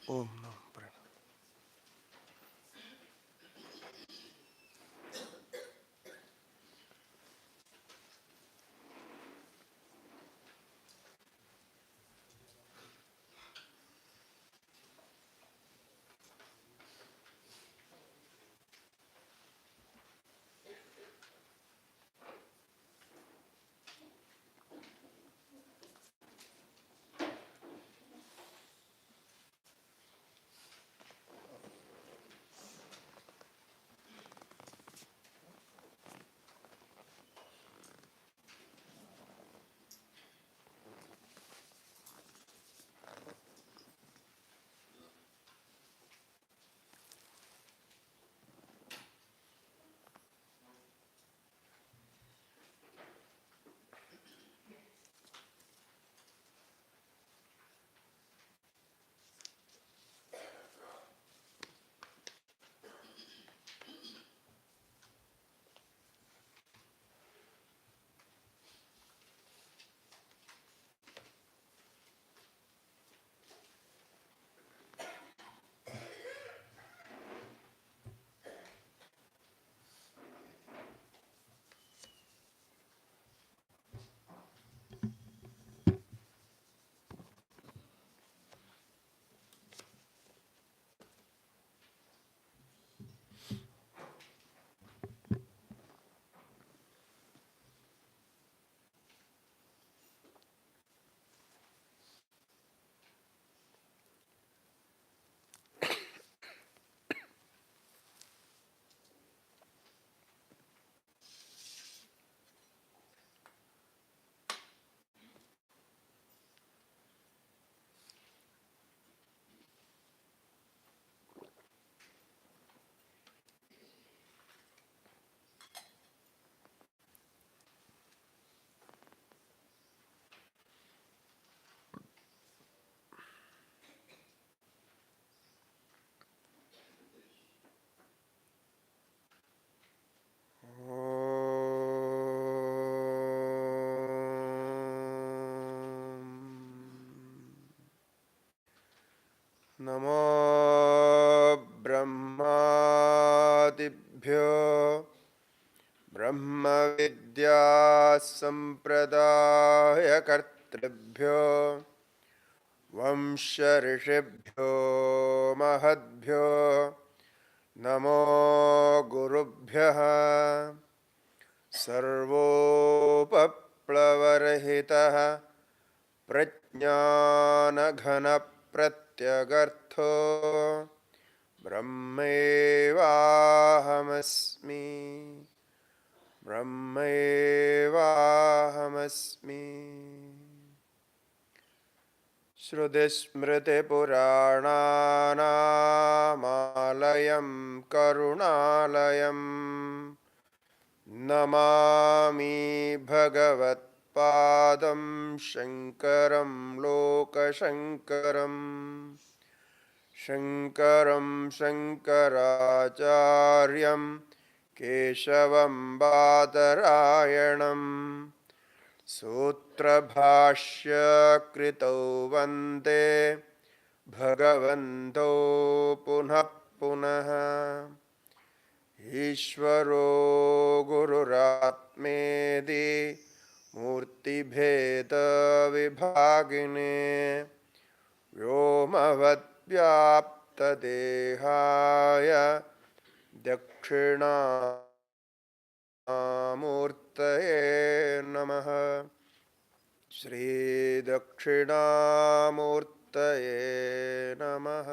ओम नमः प्रणव। नमो ब्रह्मादिभ्यो ब्रह्म विद्या संप्रदायकर्तृभ्यो वंश ऋषिभ्यो महद्भ्यो नमो गुरुभ्यः। सर्वोपप्लवरहितः प्रज्ञानघनप्रत्यगर्थो ब्रह्मैवाहमस्मि ब्रह्मैवाहमस्मि। श्रुतिस्मृतिपुराणानामालयं करुणालयं नमामि भगवत्पादं शङ्करं लोकशङ्करम्। शङ्करं शङ्कराचार्यं केशवं बादरायणं सूत्रभाष्य कृतौ वन्दे भगवन्तौ पुनः पुनः। ईश्वरो गुरुरात्मेति मूर्तिभेदविभागिने व्योमवद्व्याप्तदेहाय दक्षिणामूर्तये नमः। श्रीदक्षिणामूर्तये नमः।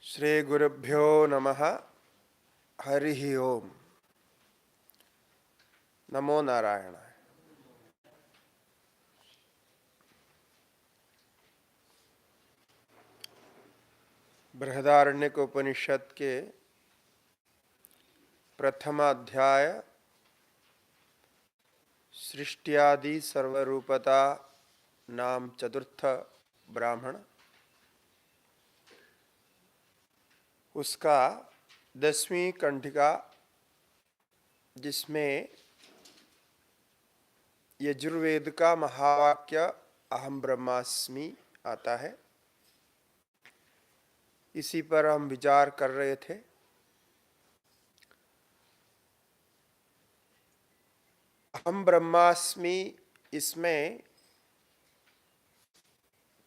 श्रीगुरुभ्यो नमः। हरिः ओम। नमो नारायणाय। बृहदारण्यक उपनिषद के प्रथम अध्याय सृष्टियादि सर्वरूपता नाम चतुर्थ ब्राह्मण, उसका 10वीं कंठिका, जिसमें यजुर्वेद का महावाक्य अहम ब्रह्मास्मि आता है। इसी पर हम विचार कर रहे थे। अहम ब्रह्मास्मि, इसमें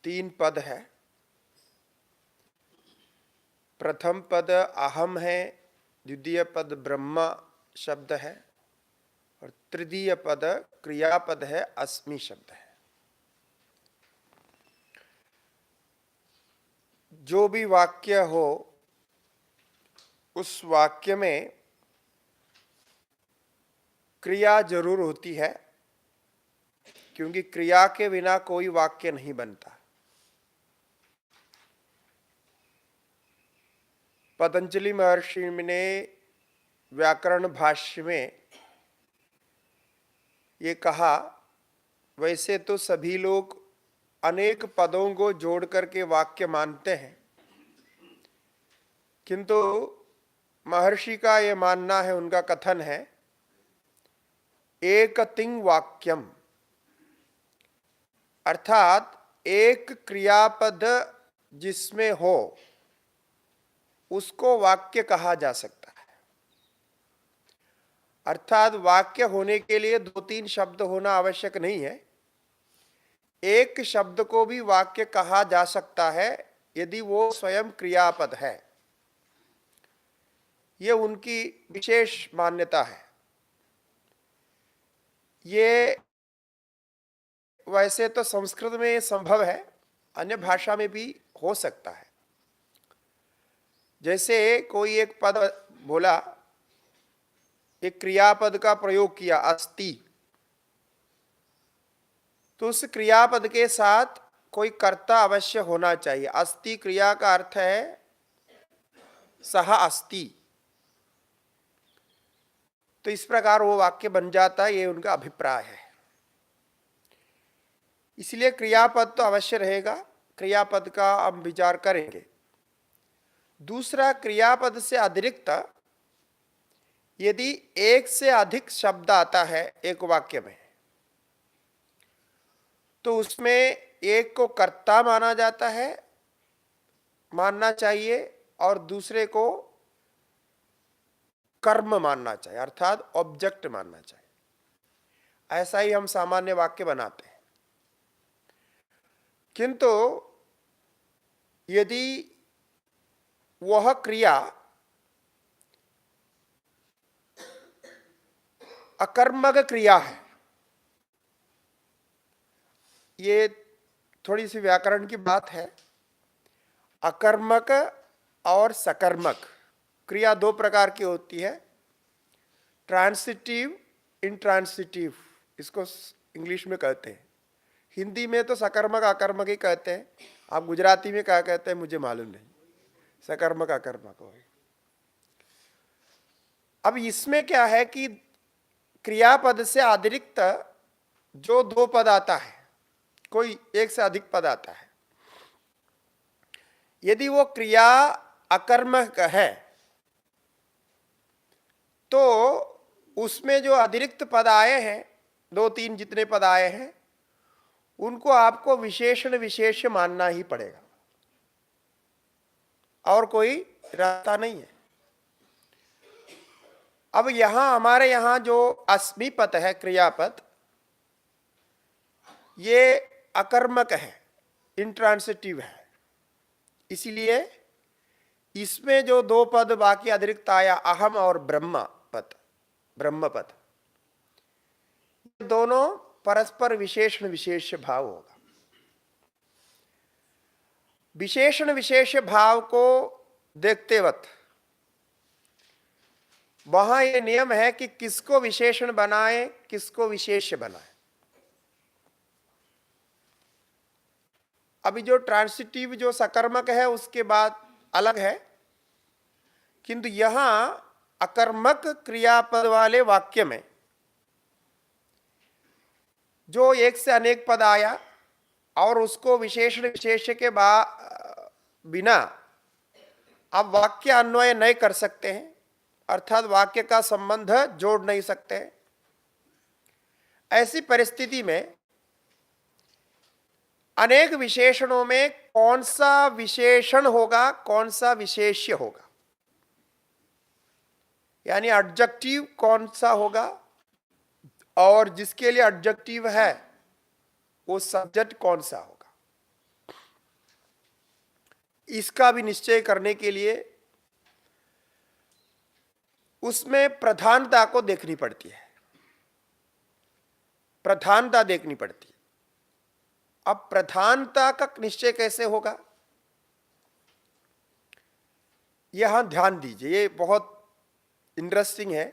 3 पद है। प्रथम पद अहम है, द्वितीय पद ब्रह्म शब्द है और तृतीय पद क्रियापद है, अस्मि शब्द है। जो भी वाक्य हो उस वाक्य में क्रिया जरूर होती है, क्योंकि क्रिया के बिना कोई वाक्य नहीं बनता। पतंजलि महर्षि ने व्याकरण भाष्य में ये कहा, वैसे तो सभी लोग अनेक पदों को जोड़ करके वाक्य मानते हैं, किंतु महर्षि का ये मानना है, उनका कथन है, एकतिंग वाक्यम, अर्थात एक क्रियापद जिसमें हो उसको वाक्य कहा जा सकता है। अर्थात वाक्य होने के लिए 2-3 शब्द होना आवश्यक नहीं है। एक शब्द को भी वाक्य कहा जा सकता है यदि वो स्वयं क्रियापद है। ये उनकी विशेष मान्यता है। ये वैसे तो संस्कृत में संभव है, अन्य भाषा में भी हो सकता है। जैसे कोई एक पद बोला, एक क्रियापद का प्रयोग किया, अस्ति, तो उस क्रियापद के साथ कोई कर्ता अवश्य होना चाहिए। अस्ति क्रिया का अर्थ है सह अस्ति, तो इस प्रकार वो वाक्य बन जाता है, ये उनका अभिप्राय है। इसलिए क्रियापद तो अवश्य रहेगा, क्रियापद का हम विचार करेंगे। दूसरा, क्रियापद से अतिरिक्त यदि एक से अधिक शब्द आता है एक वाक्य में, तो उसमें एक को कर्ता माना जाता है, मानना चाहिए, और दूसरे को कर्म मानना चाहिए, अर्थात ऑब्जेक्ट मानना चाहिए। ऐसा ही हम सामान्य वाक्य बनाते हैं। किंतु यदि वह क्रिया अकर्मक क्रिया है, ये थोड़ी सी व्याकरण की बात है। अकर्मक और सकर्मक क्रिया 2 प्रकार की होती है, ट्रांसिटिव, इंट्रांसिटिव, इसको इंग्लिश में कहते हैं। हिंदी में तो सकर्मक अकर्मक ही कहते हैं। आप गुजराती में क्या कहते हैं मुझे मालूम नहीं, सकर्मक अकर्मक हो। अब इसमें क्या है कि क्रियापद से अतिरिक्त जो 2 पद आता है, कोई एक से अधिक पद आता है, यदि वो क्रिया अकर्मक है तो उसमें जो अतिरिक्त पद आए हैं, 2-3 जितने पद आए हैं, उनको आपको विशेषण विशेष्य मानना ही पड़ेगा, और कोई रास्ता नहीं है। अब यहां हमारे यहां जो अस्मि पद है, क्रियापद, ये अकर्मक है, इंट्रांसिटिव है। इसीलिए इसमें जो 2 पद बाकी अतिरिक्त आया, अहम और ब्रह्म पद, ब्रह्म पद, दोनों परस्पर विशेषण विशेष्य भाव होगा। विशेषण विशेष्य भाव को देखते वक्त वहां यह नियम है कि किसको विशेषण बनाए, किसको विशेष्य बनाए। अभी जो ट्रांसिटिव, जो सकर्मक है, उसके बाद अलग है, किंतु यहां अकर्मक क्रियापद वाले वाक्य में जो एक से अनेक पद आया और उसको विशेषण विशेष्य के बिना आप वाक्य अन्वय नहीं कर सकते हैं, अर्थात वाक्य का संबंध जोड़ नहीं सकते हैं। ऐसी परिस्थिति में अनेक विशेषणों में कौन सा विशेषण होगा, कौन सा विशेष्य होगा, यानी एडजेक्टिव कौन सा होगा और जिसके लिए एडजेक्टिव है वो सब्जेक्ट कौन सा होगा, इसका भी निश्चय करने के लिए उसमें प्रधानता को देखनी पड़ती है, प्रधानता देखनी पड़ती है। अब प्रधानता का निश्चय कैसे होगा, यहां ध्यान दीजिए, ये बहुत इंटरेस्टिंग है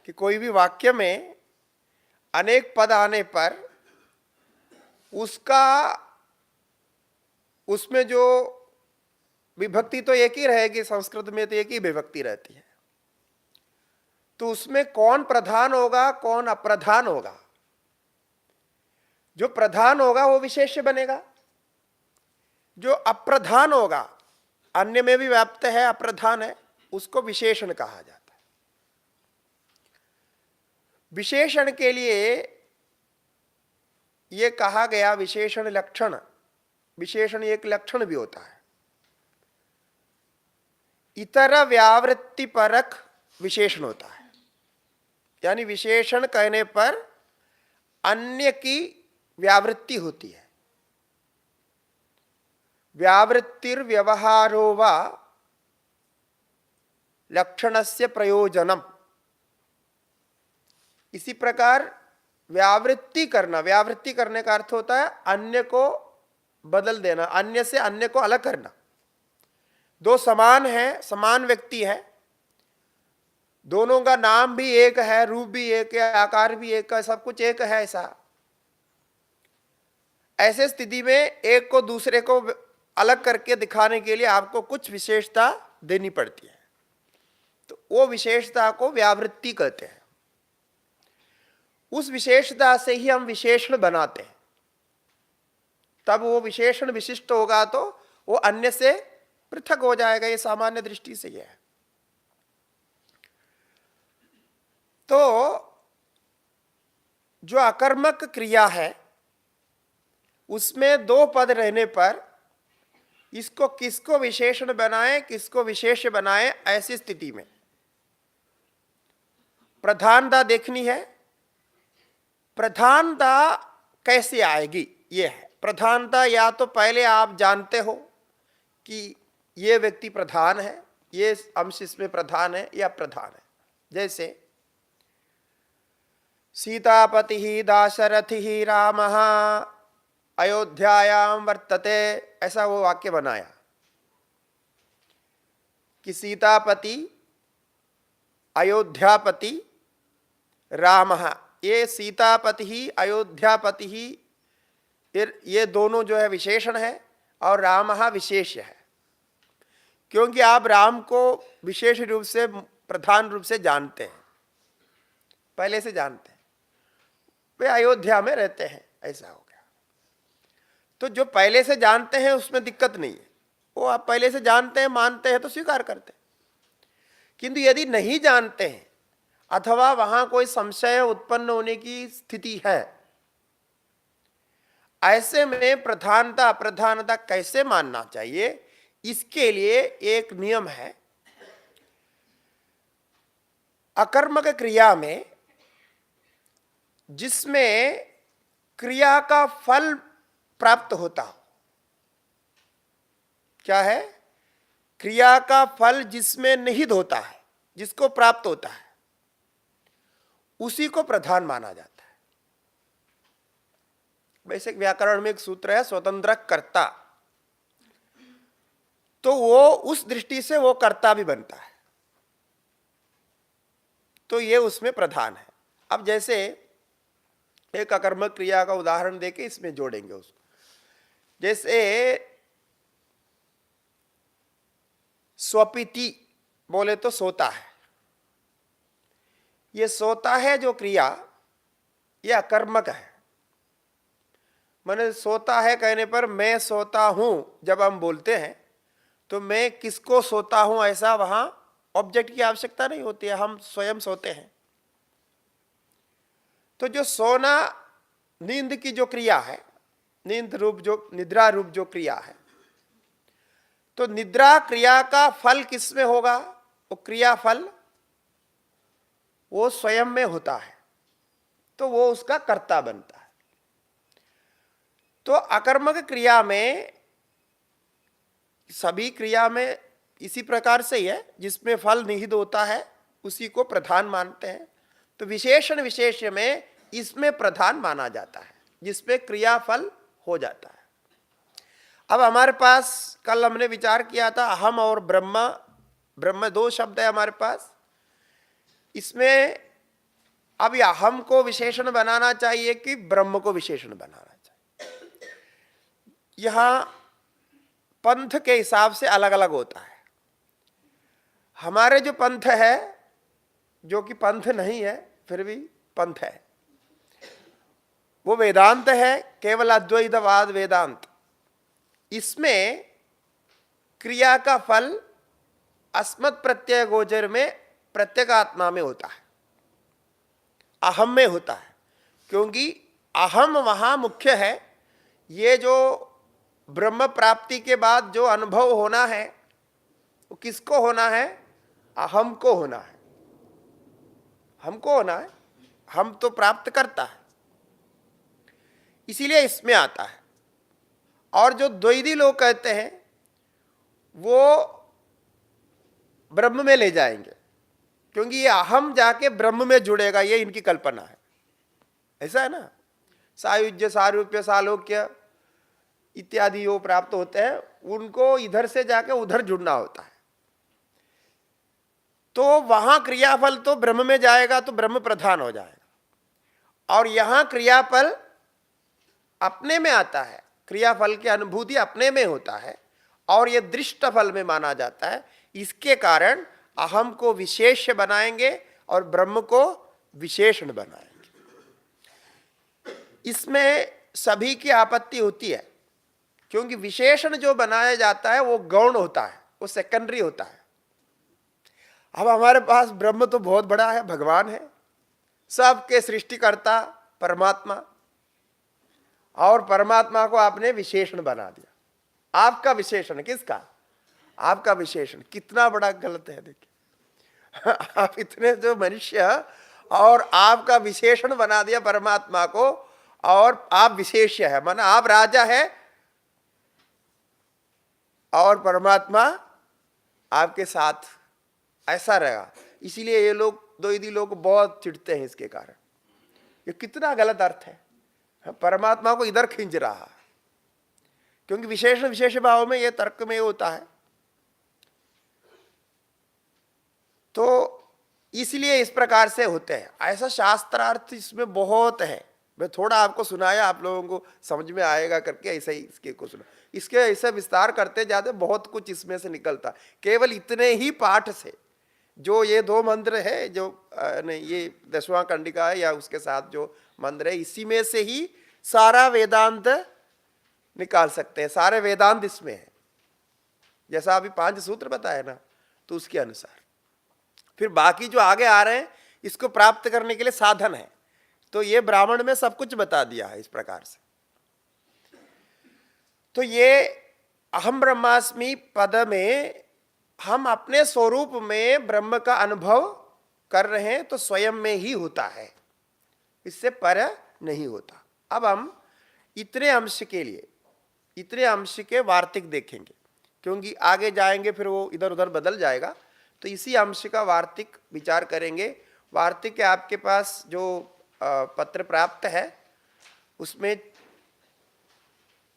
कि कोई भी वाक्य में अनेक पद आने पर उसमें जो विभक्ति तो एक ही रहेगी, संस्कृत में तो एक ही विभक्ति रहती है, तो उसमें कौन प्रधान होगा, कौन अप्रधान होगा। जो प्रधान होगा वो विशेष्य बनेगा, जो अप्रधान होगा, अन्य में भी व्याप्त है, अप्रधान है, उसको विशेषण कहा जाता है। विशेषण के लिए यह कहा गया विशेषण लक्षण, विशेषण एक लक्षण भी होता है। इतर व्यावृत्ति परक विशेषण होता है, यानी विशेषण कहने पर अन्य की व्यावृत्ति होती है। व्यावृत्तिर व्यवहारो वा लक्षणस्य प्रयोजनम। इसी प्रकार व्यावृत्ति करना, व्यावृत्ति करने का अर्थ होता है अन्य को बदल देना, अन्य से अन्य को अलग करना। दो समान है, समान व्यक्ति है, दोनों का नाम भी एक है, रूप भी एक है, आकार भी एक है, सब कुछ एक है, ऐसे स्थिति में एक को दूसरे को अलग करके दिखाने के लिए आपको कुछ विशेषता देनी पड़ती है, तो वो विशेषता को व्यावृत्ति कहते हैं। उस विशेषता से ही हम विशेषण बनाते हैं, तब वो विशेषण विशिष्ट होगा तो वो अन्य से पृथक हो जाएगा। ये सामान्य दृष्टि से यह है। तो जो अकर्मक क्रिया है उसमें दो पद रहने पर इसको किसको विशेषण बनाए, किसको विशेष्य बनाए, ऐसी स्थिति में प्रधानता देखनी है। प्रधानता कैसे आएगी, ये है प्रधानता। या तो पहले आप जानते हो कि ये व्यक्ति प्रधान है, ये अंश इसमें प्रधान है या प्रधान है। जैसे सीतापति ही दाशरथि ही रामः अयोध्यायां वर्तते, ऐसा वो वाक्य बनाया कि सीतापति, अयोध्यापति, रामः। ये सीतापति ही, अयोध्यापति ही, ये दोनों जो है विशेषण है और रामः विशेष्य है, क्योंकि आप राम को विशेष रूप से, प्रधान रूप से जानते हैं, पहले से जानते हैं, वे अयोध्या में रहते हैं, ऐसा हो गया। तो जो पहले से जानते हैं उसमें दिक्कत नहीं है, वो आप पहले से जानते हैं, मानते हैं तो स्वीकार करते हैं। किंतु यदि नहीं जानते हैं अथवा वहां कोई संशय उत्पन्न होने की स्थिति है, ऐसे में प्रधानता अप्रधानता कैसे मानना चाहिए, इसके लिए एक नियम है। अकर्मक क्रिया में जिसमें क्रिया का फल प्राप्त होता हो, क्या है, क्रिया का फल जिसमें निहित होता है, जिसको प्राप्त होता है, उसी को प्रधान माना जाता है। वैसे व्याकरण में एक सूत्र है स्वतंत्र कर्ता, तो वो उस दृष्टि से वो कर्ता भी बनता है, तो ये उसमें प्रधान है। अब जैसे एक अकर्मक क्रिया का उदाहरण देके इसमें जोड़ेंगे उसको। जैसे स्वपिति बोले तो सोता है, ये सोता है जो क्रिया, ये अकर्मक है। मैंने सोता है कहने पर मैं सोता हूं जब हम बोलते हैं तो मैं किसको सोता हूं, ऐसा वहां ऑब्जेक्ट की आवश्यकता नहीं होती है, हम स्वयं सोते हैं। तो जो सोना नींद की जो क्रिया है, नींद रूप जो निद्रा रूप जो क्रिया है, तो निद्रा क्रिया का फल किसमें होगा? वो क्रिया फल वो स्वयं में होता है, तो वो उसका कर्ता बनता है। तो अकर्मक क्रिया में, सभी क्रिया में इसी प्रकार से ही है, जिसमें फल निहित होता है उसी को प्रधान मानते हैं। तो विशेषण विशेष में इसमें प्रधान माना जाता है, जिसमें क्रिया फल हो जाता है। अब हमारे पास कल हमने विचार किया था अहम और ब्रह्म, ब्रह्म दो शब्द है हमारे पास। इसमें अब अहम को विशेषण बनाना चाहिए कि ब्रह्म को विशेषण बनाना चाहिए? यहां पंथ के हिसाब से अलग अलग होता है। हमारे जो पंथ है, जो कि पंथ नहीं है फिर भी पंथ है, वो वेदांत है, केवल अद्वैतवाद वेदांत। इसमें क्रिया का फल अस्मत् प्रत्यय गोचर में प्रत्यगात्मा में होता है, अहम में होता है, क्योंकि अहम वहां मुख्य है। ये जो ब्रह्म प्राप्ति के बाद जो अनुभव होना है वो किसको होना है? अहम को होना है, हमको होना है। हम तो प्राप्त करता है, इसीलिए इसमें आता है। और जो द्वैधी लोग कहते हैं वो ब्रह्म में ले जाएंगे, क्योंकि ये अहम जाके ब्रह्म में जुड़ेगा, ये इनकी कल्पना है। ऐसा है ना, सायुज्य सारूप्य सालोक्य इत्यादि जो प्राप्त होते हैं उनको इधर से जाके उधर जुड़ना होता है। तो वहां क्रियाफल तो ब्रह्म में जाएगा तो ब्रह्म प्रधान हो जाएगा, और यहां क्रियाफल अपने में आता है, क्रियाफल की अनुभूति अपने में होता है, और यह दृष्ट फल में माना जाता है। इसके कारण अहम को विशेष बनाएंगे और ब्रह्म को विशेषण बनाएंगे। इसमें सभी की आपत्ति होती है, क्योंकि विशेषण जो बनाया जाता है वो गौण होता है, वो सेकेंडरी होता है। अब हमारे पास ब्रह्म तो बहुत बड़ा है, भगवान है, सबके सृष्टिकर्ता परमात्मा, और परमात्मा को आपने विशेषण बना दिया। आपका विशेषण किसका? आपका विशेषण कितना बड़ा गलत है। देखिए आप इतने जो मनुष्य, और आपका विशेषण बना दिया परमात्मा को, और आप विशेष्य है, माना आप राजा है और परमात्मा आपके साथ, ऐसा रहेगा। इसीलिए ये लोग द्वैधी लोग बहुत चिढ़ते हैं इसके कारण। ये कितना गलत अर्थ है, परमात्मा को इधर खींच रहा है, क्योंकि विशेषण विशेष भाव में ये तर्क में होता है। तो इसलिए इस प्रकार से होते हैं। ऐसा शास्त्रार्थ इसमें बहुत है, मैं थोड़ा आपको सुनाया, आप लोगों को समझ में आएगा करके ऐसा ही इसके को सुना। इसके ऐसे विस्तार करते जाते बहुत कुछ इसमें से निकलता। केवल इतने ही पाठ से, जो ये दो मंत्र है, जो नहीं ये 10वां कंडिका है या उसके साथ जो मंत्र है, इसी में से ही सारा वेदांत निकाल सकते हैं। सारे वेदांत इसमें है, जैसा अभी 5 सूत्र बताए ना, तो उसके अनुसार फिर बाकी जो आगे आ रहे हैं इसको प्राप्त करने के लिए साधन है। तो ये ब्राह्मण में सब कुछ बता दिया है इस प्रकार से। तो ये अहम ब्रह्मास्मि पद में हम अपने स्वरूप में ब्रह्म का अनुभव कर रहे हैं, तो स्वयं में ही होता है, इससे पर नहीं होता। अब हम इतने अंश के लिए, इतने अंश के वार्तिक देखेंगे, क्योंकि आगे जाएंगे फिर वो इधर उधर बदल जाएगा। तो इसी अंश का वार्तिक विचार करेंगे। वार्तिक के आपके पास जो पत्र प्राप्त है उसमें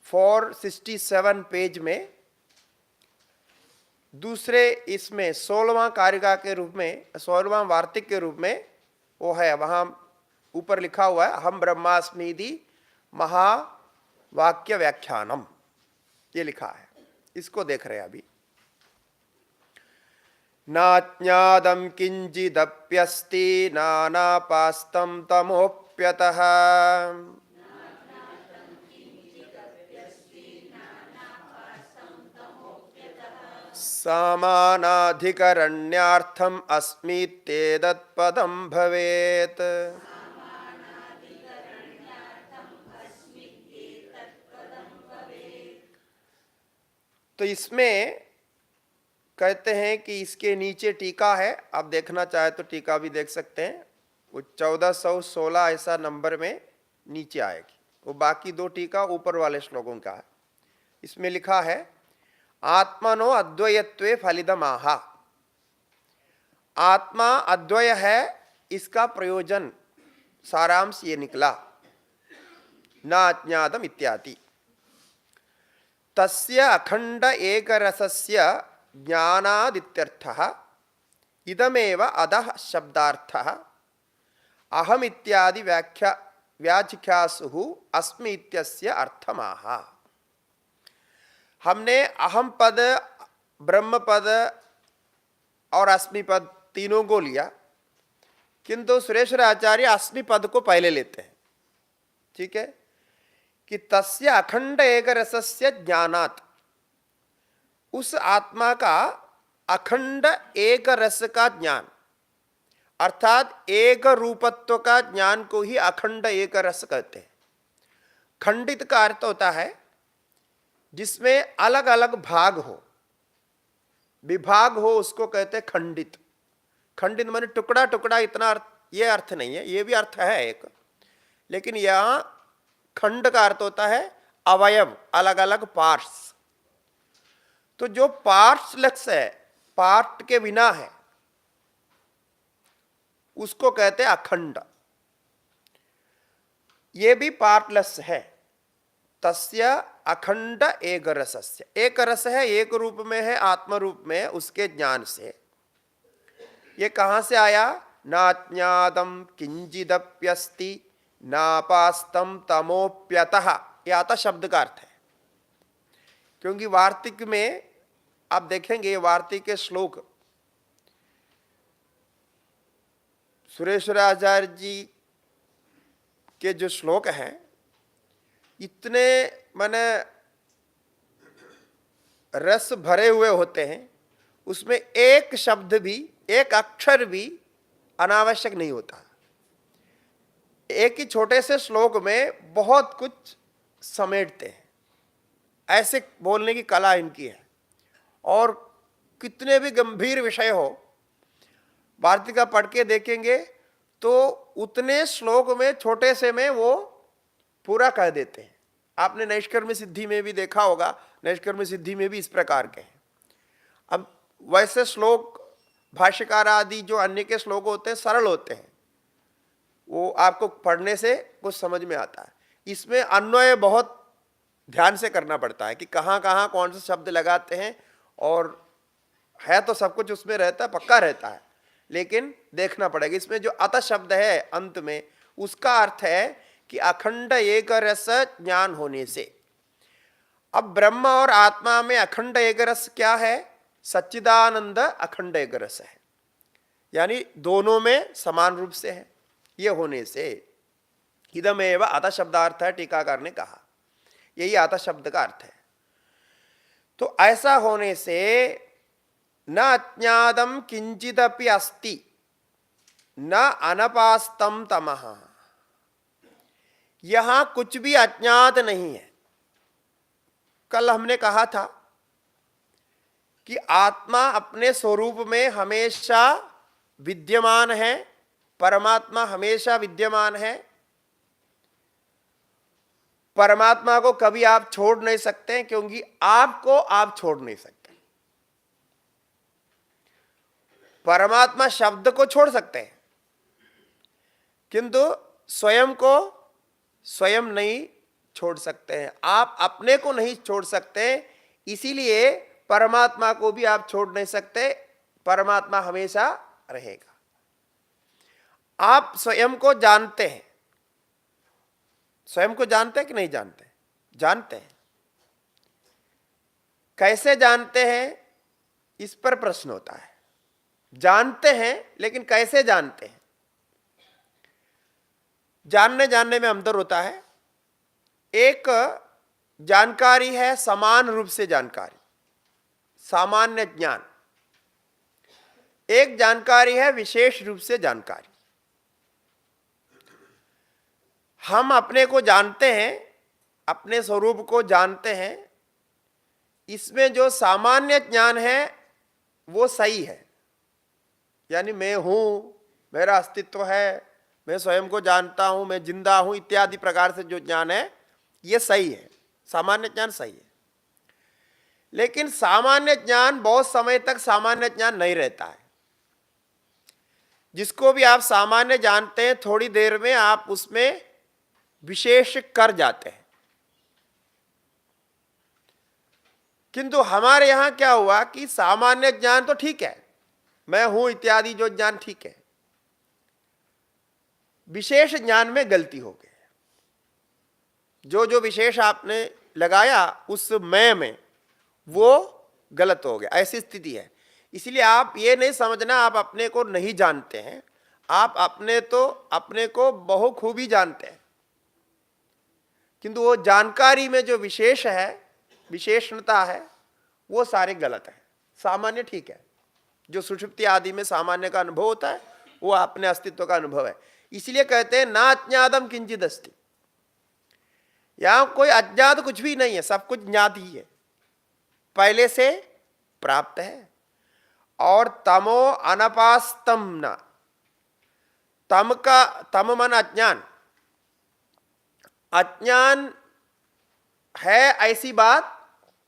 467 पेज में दूसरे, इसमें 16वां कारिका के रूप में, 16वां वार्तिक के रूप में वो है, वहां ऊपर लिखा हुआ है अहम ब्रह्मास्मीति महावाक्य व्याख्यानम, ये लिखा है। इसको देख रहे हैं अभी। नाज्ञादं किंचिदप्यस्ति नानापास्तं तमोप्यतः समानाधिकरण्यार्थम् अस्मीत्येतत् पदं भवेत्। तो इसमें कहते हैं कि इसके नीचे टीका है, आप देखना चाहे तो टीका भी देख सकते हैं। वो 1416 ऐसा नंबर में नीचे आएगी। वो बाकी दो टीका ऊपर वाले श्लोकों का है। इसमें लिखा है आत्मनो अद्वयत्वे फलितमाहा। आत्मा अद्वय है, इसका प्रयोजन सारांश ये निकला, न अज्ञातम इत्यादि। तस्य अखंड एक रसस्य ज्ञानादित्यर्थः इदमेव अधः शब्दार्थः अहम इत्यादि व्याख्यासु अस्मि इत्यस्य अर्थमाह। हमने अहम पद, ब्रह्म पद और अस्मि पद तीनों को लिया, किंतु सुरेश्वर आचार्य अस्मि पद को पहले लेते हैं। ठीक है, कि तस्य अखंड एक रसस्य ज्ञानात्, उस आत्मा का अखंड एक रस का ज्ञान, अर्थात एक रूपत्व का ज्ञान को ही अखंड एक रस कहते हैं। खंडित का अर्थ होता है जिसमें अलग अलग भाग हो, विभाग हो, उसको कहते हैं खंडित। खंडित माने टुकड़ा टुकड़ा, इतना अर्थ, ये अर्थ नहीं है, ये भी अर्थ है एक, लेकिन यहां खंड का अर्थ होता है अवयव, अलग अलग पार्ट्स। तो जो पार्ट्सलेस है, पार्ट के बिना है, उसको कहते हैं अखंड। ये भी पार्टलेस है। तस्य अखंड एक रसस्य, एक रस है, एक रूप में है, आत्म रूप में, उसके ज्ञान से। ये कहां से आया? नाज्ञातम किंचिदप्यस्ति नापास्तम तमोप्यतः, यह आता शब्द का अर्थ है। क्योंकि वार्तिक में आप देखेंगे, वार्तिक के श्लोक सुरेश्वर आचार्य जी के जो श्लोक हैं, इतने माने रस भरे हुए होते हैं, उसमें एक शब्द भी, एक अक्षर भी अनावश्यक नहीं होता। एक ही छोटे से श्लोक में बहुत कुछ समेटते हैं, ऐसे बोलने की कला इनकी है। और कितने भी गंभीर विषय हो, वार्तिका पढ़ के देखेंगे तो उतने श्लोक में, छोटे से में वो पूरा कह देते हैं। आपने नैष्कर्म्य सिद्धि में भी देखा होगा, नैष्कर्म्य सिद्धि में भी इस प्रकार के हैं। अब वैसे श्लोक भाष्यकार आदि जो अन्य के श्लोक होते हैं सरल होते हैं, वो आपको पढ़ने से कुछ समझ में आता है। इसमें अन्वय बहुत ध्यान से करना पड़ता है कि कहाँ कहाँ कौन से शब्द लगाते हैं, और है तो सब कुछ उसमें रहता है, पक्का रहता है, लेकिन देखना पड़ेगा। इसमें जो अत शब्द है अंत में, उसका अर्थ है कि अखंड एक रस ज्ञान होने से। अब ब्रह्म और आत्मा में अखंड एक रस क्या है? सच्चिदानंद अखंड एक रस है, यानी दोनों में समान रूप से है। ये होने से इदमेव अत शब्दार्थ है, टीकाकार ने कहा, यही अत शब्द का अर्थ है। तो ऐसा होने से न अज्ञातम किंचिदपि अस्ति न अनपास्तम तमः, यहां कुछ भी अज्ञात नहीं है। कल हमने कहा था कि आत्मा अपने स्वरूप में हमेशा विद्यमान है, परमात्मा हमेशा विद्यमान है। परमात्मा को कभी आप छोड़ नहीं सकते, क्योंकि आपको आप छोड़ नहीं सकते। परमात्मा शब्द को छोड़ सकते हैं, किंतु स्वयं को स्वयं नहीं छोड़ सकते हैं। आप अपने को नहीं छोड़ सकते, इसीलिए परमात्मा को भी आप छोड़ नहीं सकते। परमात्मा हमेशा रहेगा। आप स्वयं को जानते हैं, स्वयं को जानते हैं कि नहीं जानते? जानते हैं। कैसे जानते हैं, इस पर प्रश्न होता है। जानते हैं, लेकिन कैसे जानते हैं? जानने जानने में अंतर होता है। एक जानकारी है समान रूप से जानकारी, सामान्य ज्ञान। एक जानकारी है विशेष रूप से जानकारी। हम अपने को जानते हैं, अपने स्वरूप को जानते हैं, इसमें जो सामान्य ज्ञान है वो सही है, यानी मैं हूं, मेरा अस्तित्व है, मैं स्वयं को जानता हूं, मैं जिंदा हूं इत्यादि प्रकार से जो ज्ञान है ये सही है, सामान्य ज्ञान सही है। लेकिन सामान्य ज्ञान बहुत समय तक सामान्य ज्ञान नहीं रहता है। जिसको भी आप सामान्य जानते हैं थोड़ी देर में आप उसमें विशेष कर जाते हैं। किंतु हमारे यहां क्या हुआ कि सामान्य ज्ञान तो ठीक है, मैं हूं इत्यादि जो ज्ञान ठीक है, विशेष ज्ञान में गलती हो गई। जो जो विशेष आपने लगाया उस मैं में वो गलत हो गया, ऐसी स्थिति है। इसलिए आप ये नहीं समझना आप अपने को नहीं जानते हैं, आप अपने को बहुखूबी जानते हैं, किंतु वो जानकारी में जो विशेष है, विशेषणता है, वो सारे गलत है। सामान्य ठीक है, जो सुषुप्ति आदि में सामान्य का अनुभव होता है वो अपने अस्तित्व का अनुभव है। इसलिए कहते हैं ना अज्ञातम किंचिद अस्ति, यहां कोई अज्ञात कुछ भी नहीं है, सब कुछ ज्ञात ही है, पहले से प्राप्त है। और तमो अनपास्तम न, तम मन अज्ञान, अज्ञान है ऐसी बात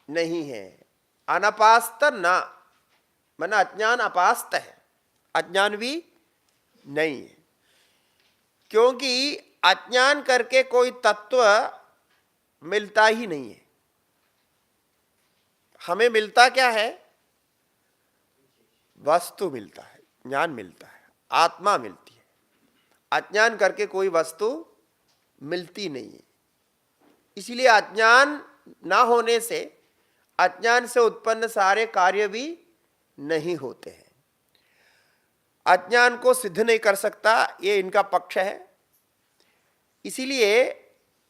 नहीं है। अनपास्त न मन अज्ञान अपास्त है, अज्ञान भी नहीं है, क्योंकि अज्ञान करके कोई तत्व मिलता ही नहीं है। हमें मिलता क्या है? वस्तु मिलता है, ज्ञान मिलता है, आत्मा मिलती है। अज्ञान करके कोई वस्तु मिलती नहीं है। इसलिए अज्ञान ना होने से अज्ञान से उत्पन्न सारे कार्य भी नहीं होते हैं। अज्ञान को सिद्ध नहीं कर सकता, ये इनका पक्ष है। इसीलिए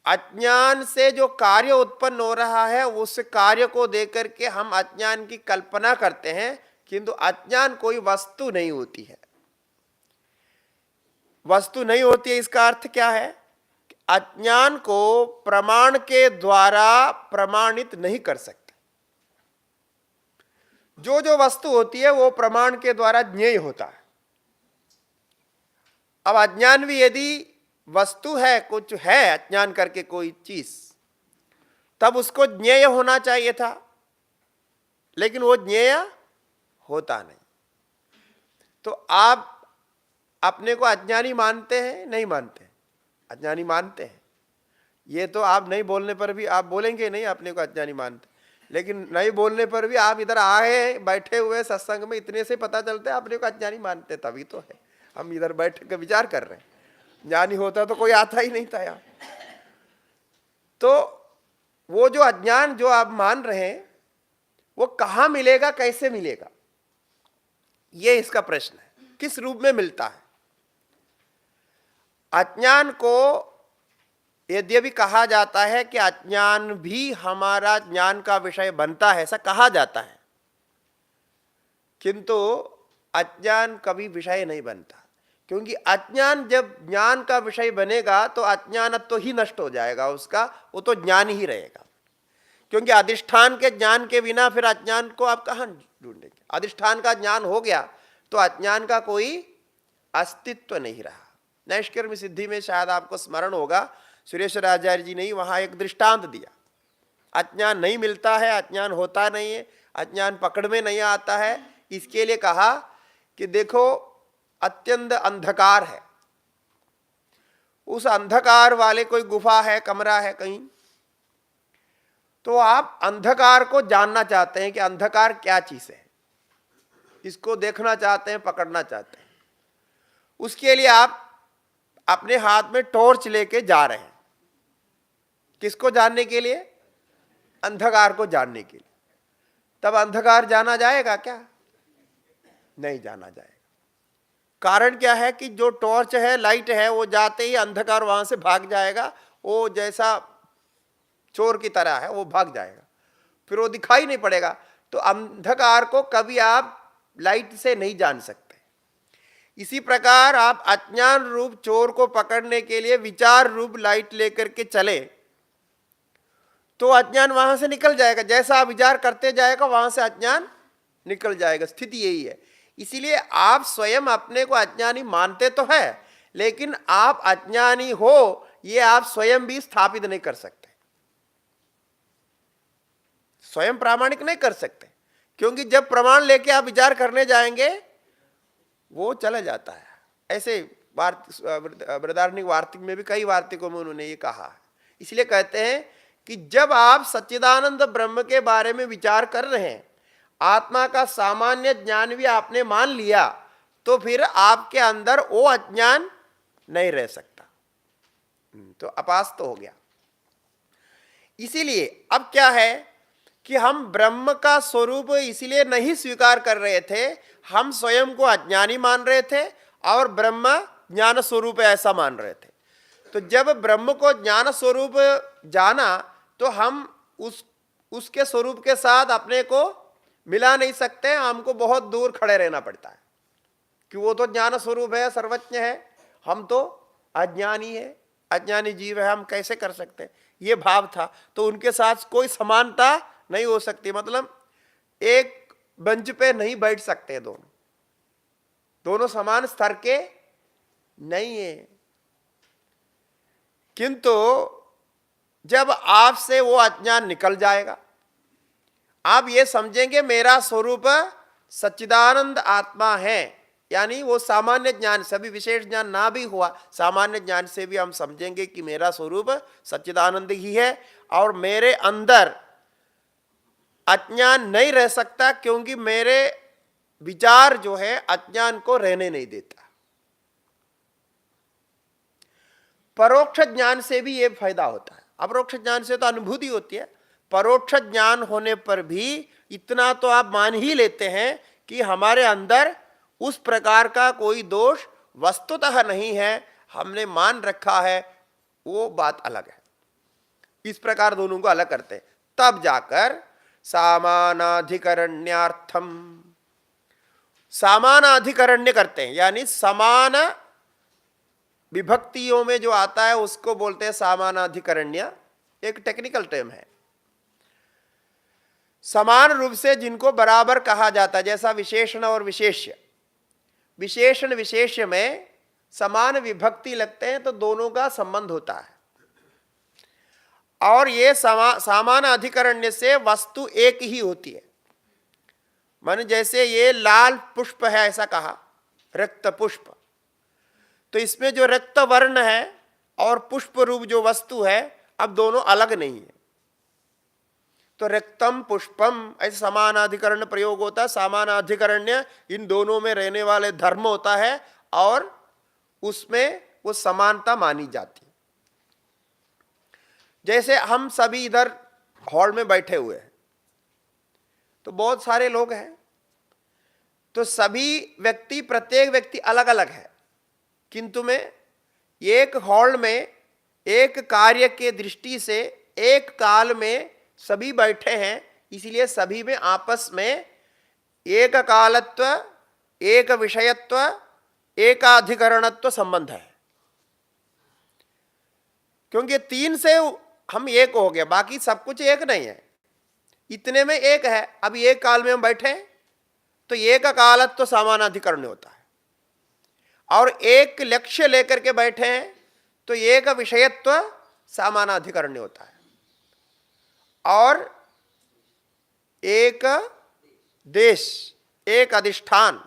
अज्ञान से जो कार्य उत्पन्न हो रहा है उस कार्य को देकर के हम अज्ञान की कल्पना करते हैं, किंतु अज्ञान कोई वस्तु नहीं होती है। वस्तु नहीं होती है इसका अर्थ क्या है? अज्ञान को प्रमाण के द्वारा प्रमाणित नहीं कर सकते। जो जो वस्तु होती है वो प्रमाण के द्वारा ज्ञेय होता है। अब अज्ञान भी यदि वस्तु है, कुछ है अज्ञान करके कोई चीज, तब उसको ज्ञेय होना चाहिए था, लेकिन वो ज्ञेय होता नहीं। तो आप अपने को अज्ञानी मानते हैं? नहीं मानते? अज्ञानी मानते हैं। ये तो आप नहीं बोलने पर भी, आप बोलेंगे नहीं अपने को अज्ञानी मानते, लेकिन नहीं बोलने पर भी आप इधर आए बैठे हुए सत्संग में, इतने से पता चलता है अपने को अज्ञानी मानते, तभी तो है हम इधर बैठ कर विचार कर रहे हैं। ज्ञानी होता तो कोई आता ही नहीं था यहाँ। तो वो जो अज्ञान जो आप मान रहे हैं वो कहाँ मिलेगा, कैसे मिलेगा, ये इसका प्रश्न है। किस रूप में मिलता है? अज्ञान को यद्यपि कहा जाता है कि अज्ञान भी हमारा ज्ञान का विषय बनता है, ऐसा कहा जाता है, किंतु अज्ञान कभी विषय नहीं बनता। क्योंकि अज्ञान जब ज्ञान का विषय बनेगा तो अज्ञानत्व तो ही नष्ट हो जाएगा उसका, वो तो ज्ञान ही रहेगा। क्योंकि अधिष्ठान के ज्ञान के बिना फिर अज्ञान को आप कहाँ ढूंढेंगे? अधिष्ठान का ज्ञान हो गया तो अज्ञान का कोई अस्तित्व नहीं रहा। नैष्कर्म सिद्धि में शायद आपको स्मरण होगा, सुरेश्वर आचार्य जी ने वहां एक दृष्टांत दिया। अज्ञान नहीं मिलता है, अज्ञान होता नहीं है, अज्ञान पकड़ में नहीं आता है। इसके लिए कहा कि देखो अत्यंत अंधकार है, उस अंधकार वाले कोई गुफा है, कमरा है कहीं, तो आप अंधकार को जानना चाहते हैं कि अंधकार क्या चीज है, इसको देखना चाहते हैं, पकड़ना चाहते हैं। उसके लिए आप अपने हाथ में टॉर्च लेके जा रहे हैं, किसको जानने के लिए? अंधकार को जानने के लिए। तब अंधकार जाना जाएगा क्या? नहीं जाना जाएगा। कारण क्या है कि जो टॉर्च है, लाइट है, वो जाते ही अंधकार वहां से भाग जाएगा, वो जैसा चोर की तरह है, वो भाग जाएगा, फिर वो दिखाई नहीं पड़ेगा। तो अंधकार को कभी आप लाइट से नहीं जान सकते। इसी प्रकार आप अज्ञान रूप चोर को पकड़ने के लिए विचार रूप लाइट लेकर के चले तो अज्ञान वहां से निकल जाएगा। जैसा आप विचार करते जाएगा वहां से अज्ञान निकल जाएगा। स्थिति यही है। इसीलिए आप स्वयं अपने को अज्ञानी मानते तो है, लेकिन आप अज्ञानी हो ये आप स्वयं भी स्थापित नहीं कर सकते, स्वयं प्रामाणिक नहीं कर सकते, क्योंकि जब प्रमाण लेके आप विचार करने जाएंगे वो चला जाता है। ऐसे बृहदारण्यक वार्तिक में भी कई वार्तिकों में उन्होंने ये कहा है। इसलिए कहते हैं कि जब आप सच्चिदानंद ब्रह्म के बारे में विचार कर रहे हैं, आत्मा का सामान्य ज्ञान भी आपने मान लिया, तो फिर आपके अंदर वो अज्ञान नहीं रह सकता, तो अपास तो हो गया। इसीलिए अब क्या है कि हम ब्रह्म का स्वरूप इसलिए नहीं स्वीकार कर रहे थे, हम स्वयं को अज्ञानी मान रहे थे और ब्रह्म ज्ञान स्वरूप ऐसा मान रहे थे। तो जब ब्रह्म को ज्ञान स्वरूप जाना तो हम उसके स्वरूप के साथ अपने को मिला नहीं सकते, हमको बहुत दूर खड़े रहना पड़ता है कि वो तो ज्ञान स्वरूप है, सर्वज्ञ है, हम तो अज्ञानी है, अज्ञानी जीव है, हम कैसे कर सकते हैं, ये भाव था। तो उनके साथ कोई समानता नहीं हो सकती, मतलब एक बेंच पे नहीं बैठ सकते, दोनों समान स्तर के नहीं है। किंतु जब आपसे वो अज्ञान निकल जाएगा, आप ये समझेंगे मेरा स्वरूप सच्चिदानंद आत्मा है, यानी वो सामान्य ज्ञान से, अभी विशेष ज्ञान ना भी हुआ, सामान्य ज्ञान से भी हम समझेंगे कि मेरा स्वरूप सच्चिदानंद ही है और मेरे अंदर अज्ञान नहीं रह सकता, क्योंकि मेरे विचार जो है अज्ञान को रहने नहीं देता। परोक्ष ज्ञान से भी ये फायदा होता है। अपरोक्ष ज्ञान से तो अनुभूति होती है, परोक्ष ज्ञान होने पर भी इतना तो आप मान ही लेते हैं कि हमारे अंदर उस प्रकार का कोई दोष वस्तुतः नहीं है, हमने मान रखा है, वो बात अलग है। इस प्रकार दोनों को अलग करते हैं, तब जाकर सामानाधिकरण्यार्थम, सामानाधिकरण्य करते हैं, यानी समान विभक्तियों में जो आता है उसको बोलते हैं सामानाधिकरण्य, एक टेक्निकल टर्म है। समान रूप से जिनको बराबर कहा जाता है, जैसा विशेषण और विशेष्य, विशेषण विशेष्य में समान विभक्ति लगते हैं तो दोनों का संबंध होता है। और ये सामान अधिकरण्य से वस्तु एक ही होती है। मान जैसे ये लाल पुष्प है ऐसा कहा, रक्त पुष्प, तो इसमें जो रक्त वर्ण है और पुष्प रूप जो वस्तु है, अब दोनों अलग नहीं है, तो रक्तम पुष्पम ऐसे समानाधिकरण प्रयोग होता है। समानाधिकरण्य इन दोनों में रहने वाले धर्म होता है और उसमें वो समानता मानी जाती है। जैसे हम सभी इधर हॉल में बैठे हुए हैं, तो बहुत सारे लोग हैं, तो सभी व्यक्ति, प्रत्येक व्यक्ति अलग अलग है, किंतु में एक हॉल में एक कार्य के दृष्टि से एक काल में सभी बैठे हैं, इसलिए सभी में आपस में एक कालत्व, एक विषयत्व, एकाधिकरणत्व संबंध है। क्योंकि तीन से हम एक हो गए, बाकी सब कुछ एक नहीं है, इतने में एक है। अब एक काल में हम बैठे तो एक कालत्व समानाधिकरण होता है, और एक लक्ष्य लेकर के बैठे हैं तो एक विषयत्व समानाधिकरण होता है, और एक देश, एक अधिष्ठान,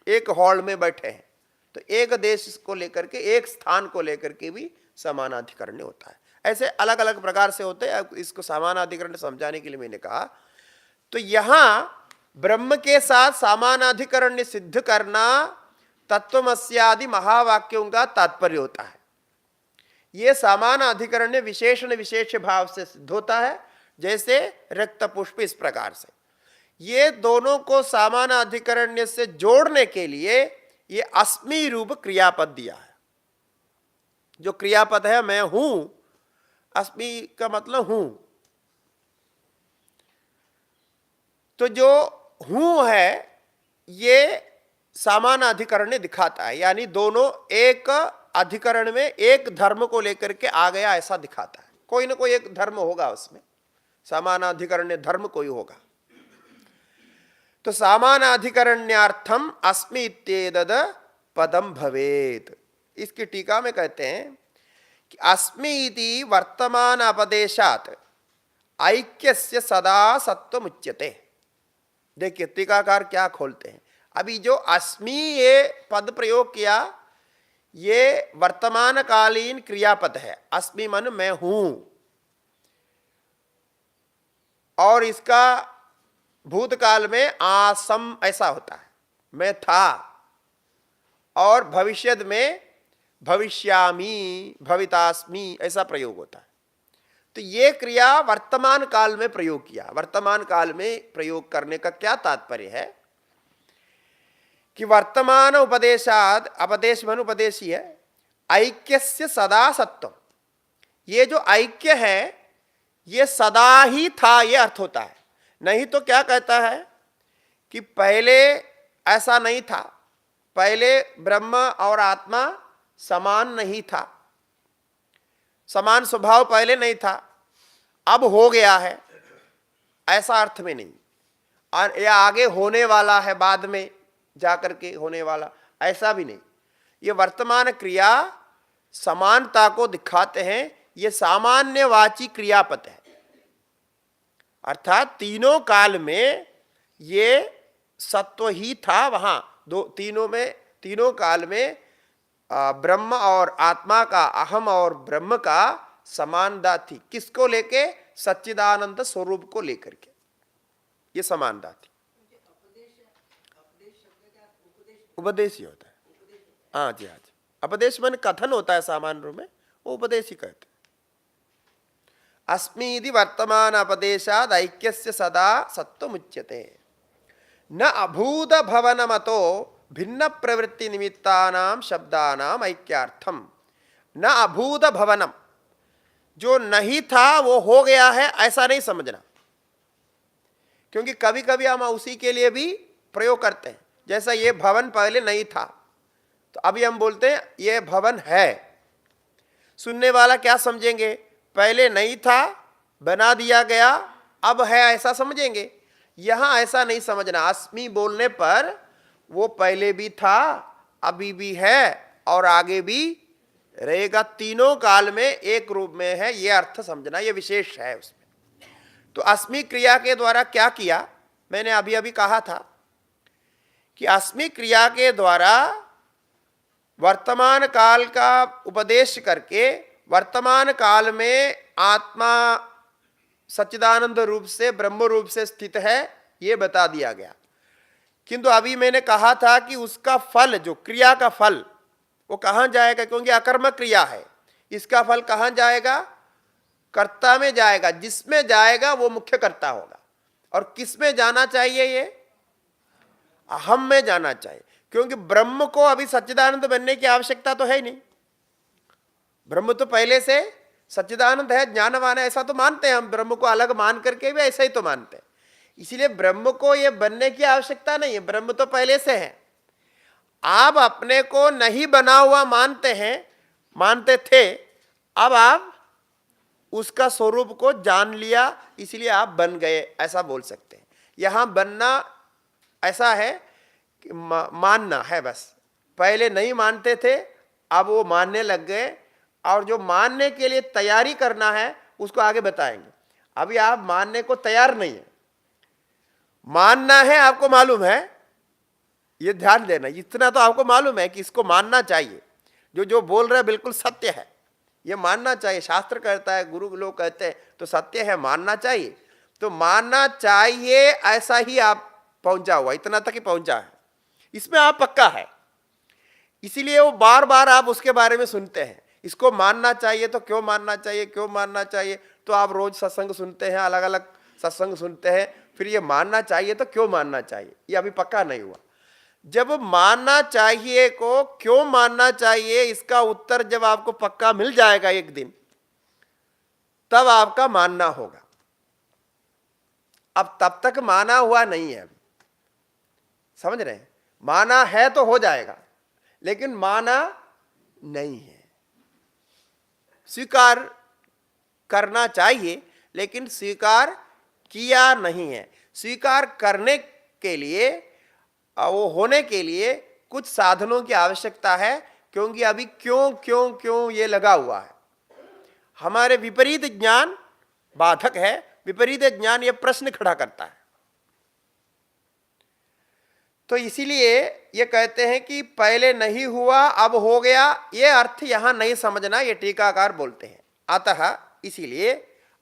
एक हॉल में बैठे हैं तो एक देश को लेकर के, एक स्थान को लेकर के भी समानाधिकरण होता है। ऐसे अलग अलग प्रकार से होते हैं। इसको समानाधिकरण समझाने के लिए मैंने कहा, तो यहां ब्रह्म के साथ समानाधिकरण सिद्ध करना तत्वमस्यादि महावाक्यों का तात्पर्य होता है। यह समानाधिकरण विशेषण विशेष भाव से सिद्ध होता है, जैसे रक्त पुष्प। इस प्रकार से ये दोनों को समानाधिकरण्य से जोड़ने के लिए ये अस्मि रूप क्रियापद दिया है। जो क्रियापद है मैं हूं, अस्मि का मतलब हूं, तो जो हूं है ये समानाधिकरण दिखाता है, यानी दोनों एक अधिकरण में एक धर्म को लेकर के आ गया ऐसा दिखाता है। कोई ना कोई एक धर्म होगा उसमें, समानाधिकरण्य धर्म कोई होगा। तो सामानाधिकरण्यार्थम अस्मि इत्येतद् पदम भवेत्। इसकी टीका में कहते हैं कि अस्मि इति वर्तमान अपदेशात् ऐक्यस्य सदा सत्वमुच्यते। देखिए टीकाकार क्या खोलते हैं। अभी जो अस्मि ये पद प्रयोग किया, ये वर्तमान कालीन क्रियापद है। अस्मि मन मैं हूं, और इसका भूतकाल में आसम ऐसा होता है, मैं था, और भविष्यद में भविष्यामि, भवितास्मि ऐसा प्रयोग होता है। तो ये क्रिया वर्तमान काल में प्रयोग किया। वर्तमान काल में प्रयोग करने का क्या तात्पर्य है कि वर्तमान उपदेशाद, अपदेश मन उपदेशी है, ऐक्यस्य सदा सत्वम। ये जो ऐक्य है ये सदा ही था, ये अर्थ होता है। नहीं तो क्या कहता है कि पहले ऐसा नहीं था, पहले ब्रह्म और आत्मा समान नहीं था, समान स्वभाव पहले नहीं था, अब हो गया है, ऐसा अर्थ में नहीं। और या आगे होने वाला है, बाद में जाकर के होने वाला, ऐसा भी नहीं। ये वर्तमान क्रिया समानता को दिखाते हैं। ये सामान्यवाची क्रियापद है, अर्थात तीनों काल में ये सत्व ही था। वहां तीनों काल में ब्रह्म और आत्मा का, अहम और ब्रह्म का समानता थी। किसको लेके? सच्चिदानंद स्वरूप को लेकर के ये समानता थी। उपदेश ही होता है। हाँ जी, हाँ जी। उपदेश मन कथन होता है सामान्य रूप में, वो उपदेश ही कहते हैं। अस्मीदि वर्तमान अपदेशाद ऐक्यस्य सदा सत्वमुच्यते। न अभूत भवनमतो भिन्न प्रवृत्ति निमित्तानाम शब्दानाम ऐक्यार्थम। न अभूत भवनम, जो नहीं था वो हो गया है, ऐसा नहीं समझना। क्योंकि कभी कभी हम उसी के लिए भी प्रयोग करते हैं। जैसा ये भवन पहले नहीं था, तो अभी हम बोलते हैं ये भवन है। सुनने वाला क्या समझेंगे? पहले नहीं था, बना दिया गया, अब है, ऐसा समझेंगे। यहां ऐसा नहीं समझना। अस्मि बोलने पर वो पहले भी था, अभी भी है, और आगे भी रहेगा। तीनों काल में एक रूप में है, ये अर्थ समझना, ये विशेष है उसमें। तो अस्मि क्रिया के द्वारा क्या किया, मैंने अभी अभी कहा था कि अस्मि क्रिया के द्वारा वर्तमान काल का उपदेश करके वर्तमान काल में आत्मा सच्चिदानंद रूप से, ब्रह्म रूप से स्थित है, ये बता दिया गया। किंतु अभी मैंने कहा था कि उसका फल, जो क्रिया का फल, वो कहाँ जाएगा? क्योंकि अकर्मक क्रिया है, इसका फल कहाँ जाएगा? कर्ता में जाएगा। जिसमें जाएगा वो मुख्य कर्ता होगा। और किस में जाना चाहिए? ये अहम में जाना चाहिए। क्योंकि ब्रह्म को अभी सच्चिदानंद बनने की आवश्यकता तो है ही नहीं। ब्रह्म तो पहले से सच्चिदानंद है, ज्ञानवान है, ऐसा तो मानते हैं हम। ब्रह्म को अलग मान करके भी ऐसा ही तो मानते हैं। इसीलिए ब्रह्म को ये बनने की आवश्यकता नहीं है, ब्रह्म तो पहले से है। आप अपने को नहीं बना हुआ मानते हैं, मानते थे, अब आप उसका स्वरूप को जान लिया, इसलिए आप बन गए, ऐसा बोल सकते हैं। यहां बनना ऐसा है कि मानना है बस। पहले नहीं मानते थे, अब वो मानने लग गए, और जो मानने के लिए तैयारी करना है उसको आगे बताएंगे। अभी आप मानने को तैयार नहीं है, मानना है, आपको मालूम है, ये ध्यान देना। इतना तो आपको मालूम है कि इसको मानना चाहिए, जो बोल रहा है बिल्कुल सत्य है, ये मानना चाहिए। शास्त्र कहता है, गुरु लोग कहते हैं तो सत्य है, मानना चाहिए। तो मानना चाहिए, ऐसा ही आप पहुंचा हुआ, इतना तक ही पहुंचा है, इसमें आप पक्का है। इसीलिए वो बार बार आप उसके बारे में सुनते हैं। इसको मानना चाहिए, तो क्यों मानना चाहिए, क्यों मानना चाहिए? तो आप रोज सत्संग सुनते हैं, अलग अलग सत्संग सुनते हैं, फिर ये मानना चाहिए तो क्यों मानना चाहिए, ये अभी पक्का नहीं हुआ। जब मानना चाहिए को क्यों मानना चाहिए, इसका उत्तर जब आपको पक्का मिल जाएगा एक दिन, तब आपका मानना होगा। अब तब तक माना हुआ नहीं है। अभी समझ रहे हैं? माना है तो हो जाएगा, लेकिन माना नहीं है। स्वीकार करना चाहिए, लेकिन स्वीकार किया नहीं है। स्वीकार करने के लिए, वो होने के लिए कुछ साधनों की आवश्यकता है, क्योंकि अभी क्यों क्यों क्यों ये लगा हुआ है। हमारे विपरीत ज्ञान बाधक है, विपरीत ज्ञान ये प्रश्न खड़ा करता है। तो इसीलिए ये कहते हैं कि पहले नहीं हुआ अब हो गया, ये अर्थ यहां नहीं समझना, ये टीकाकार बोलते हैं। अतः इसीलिए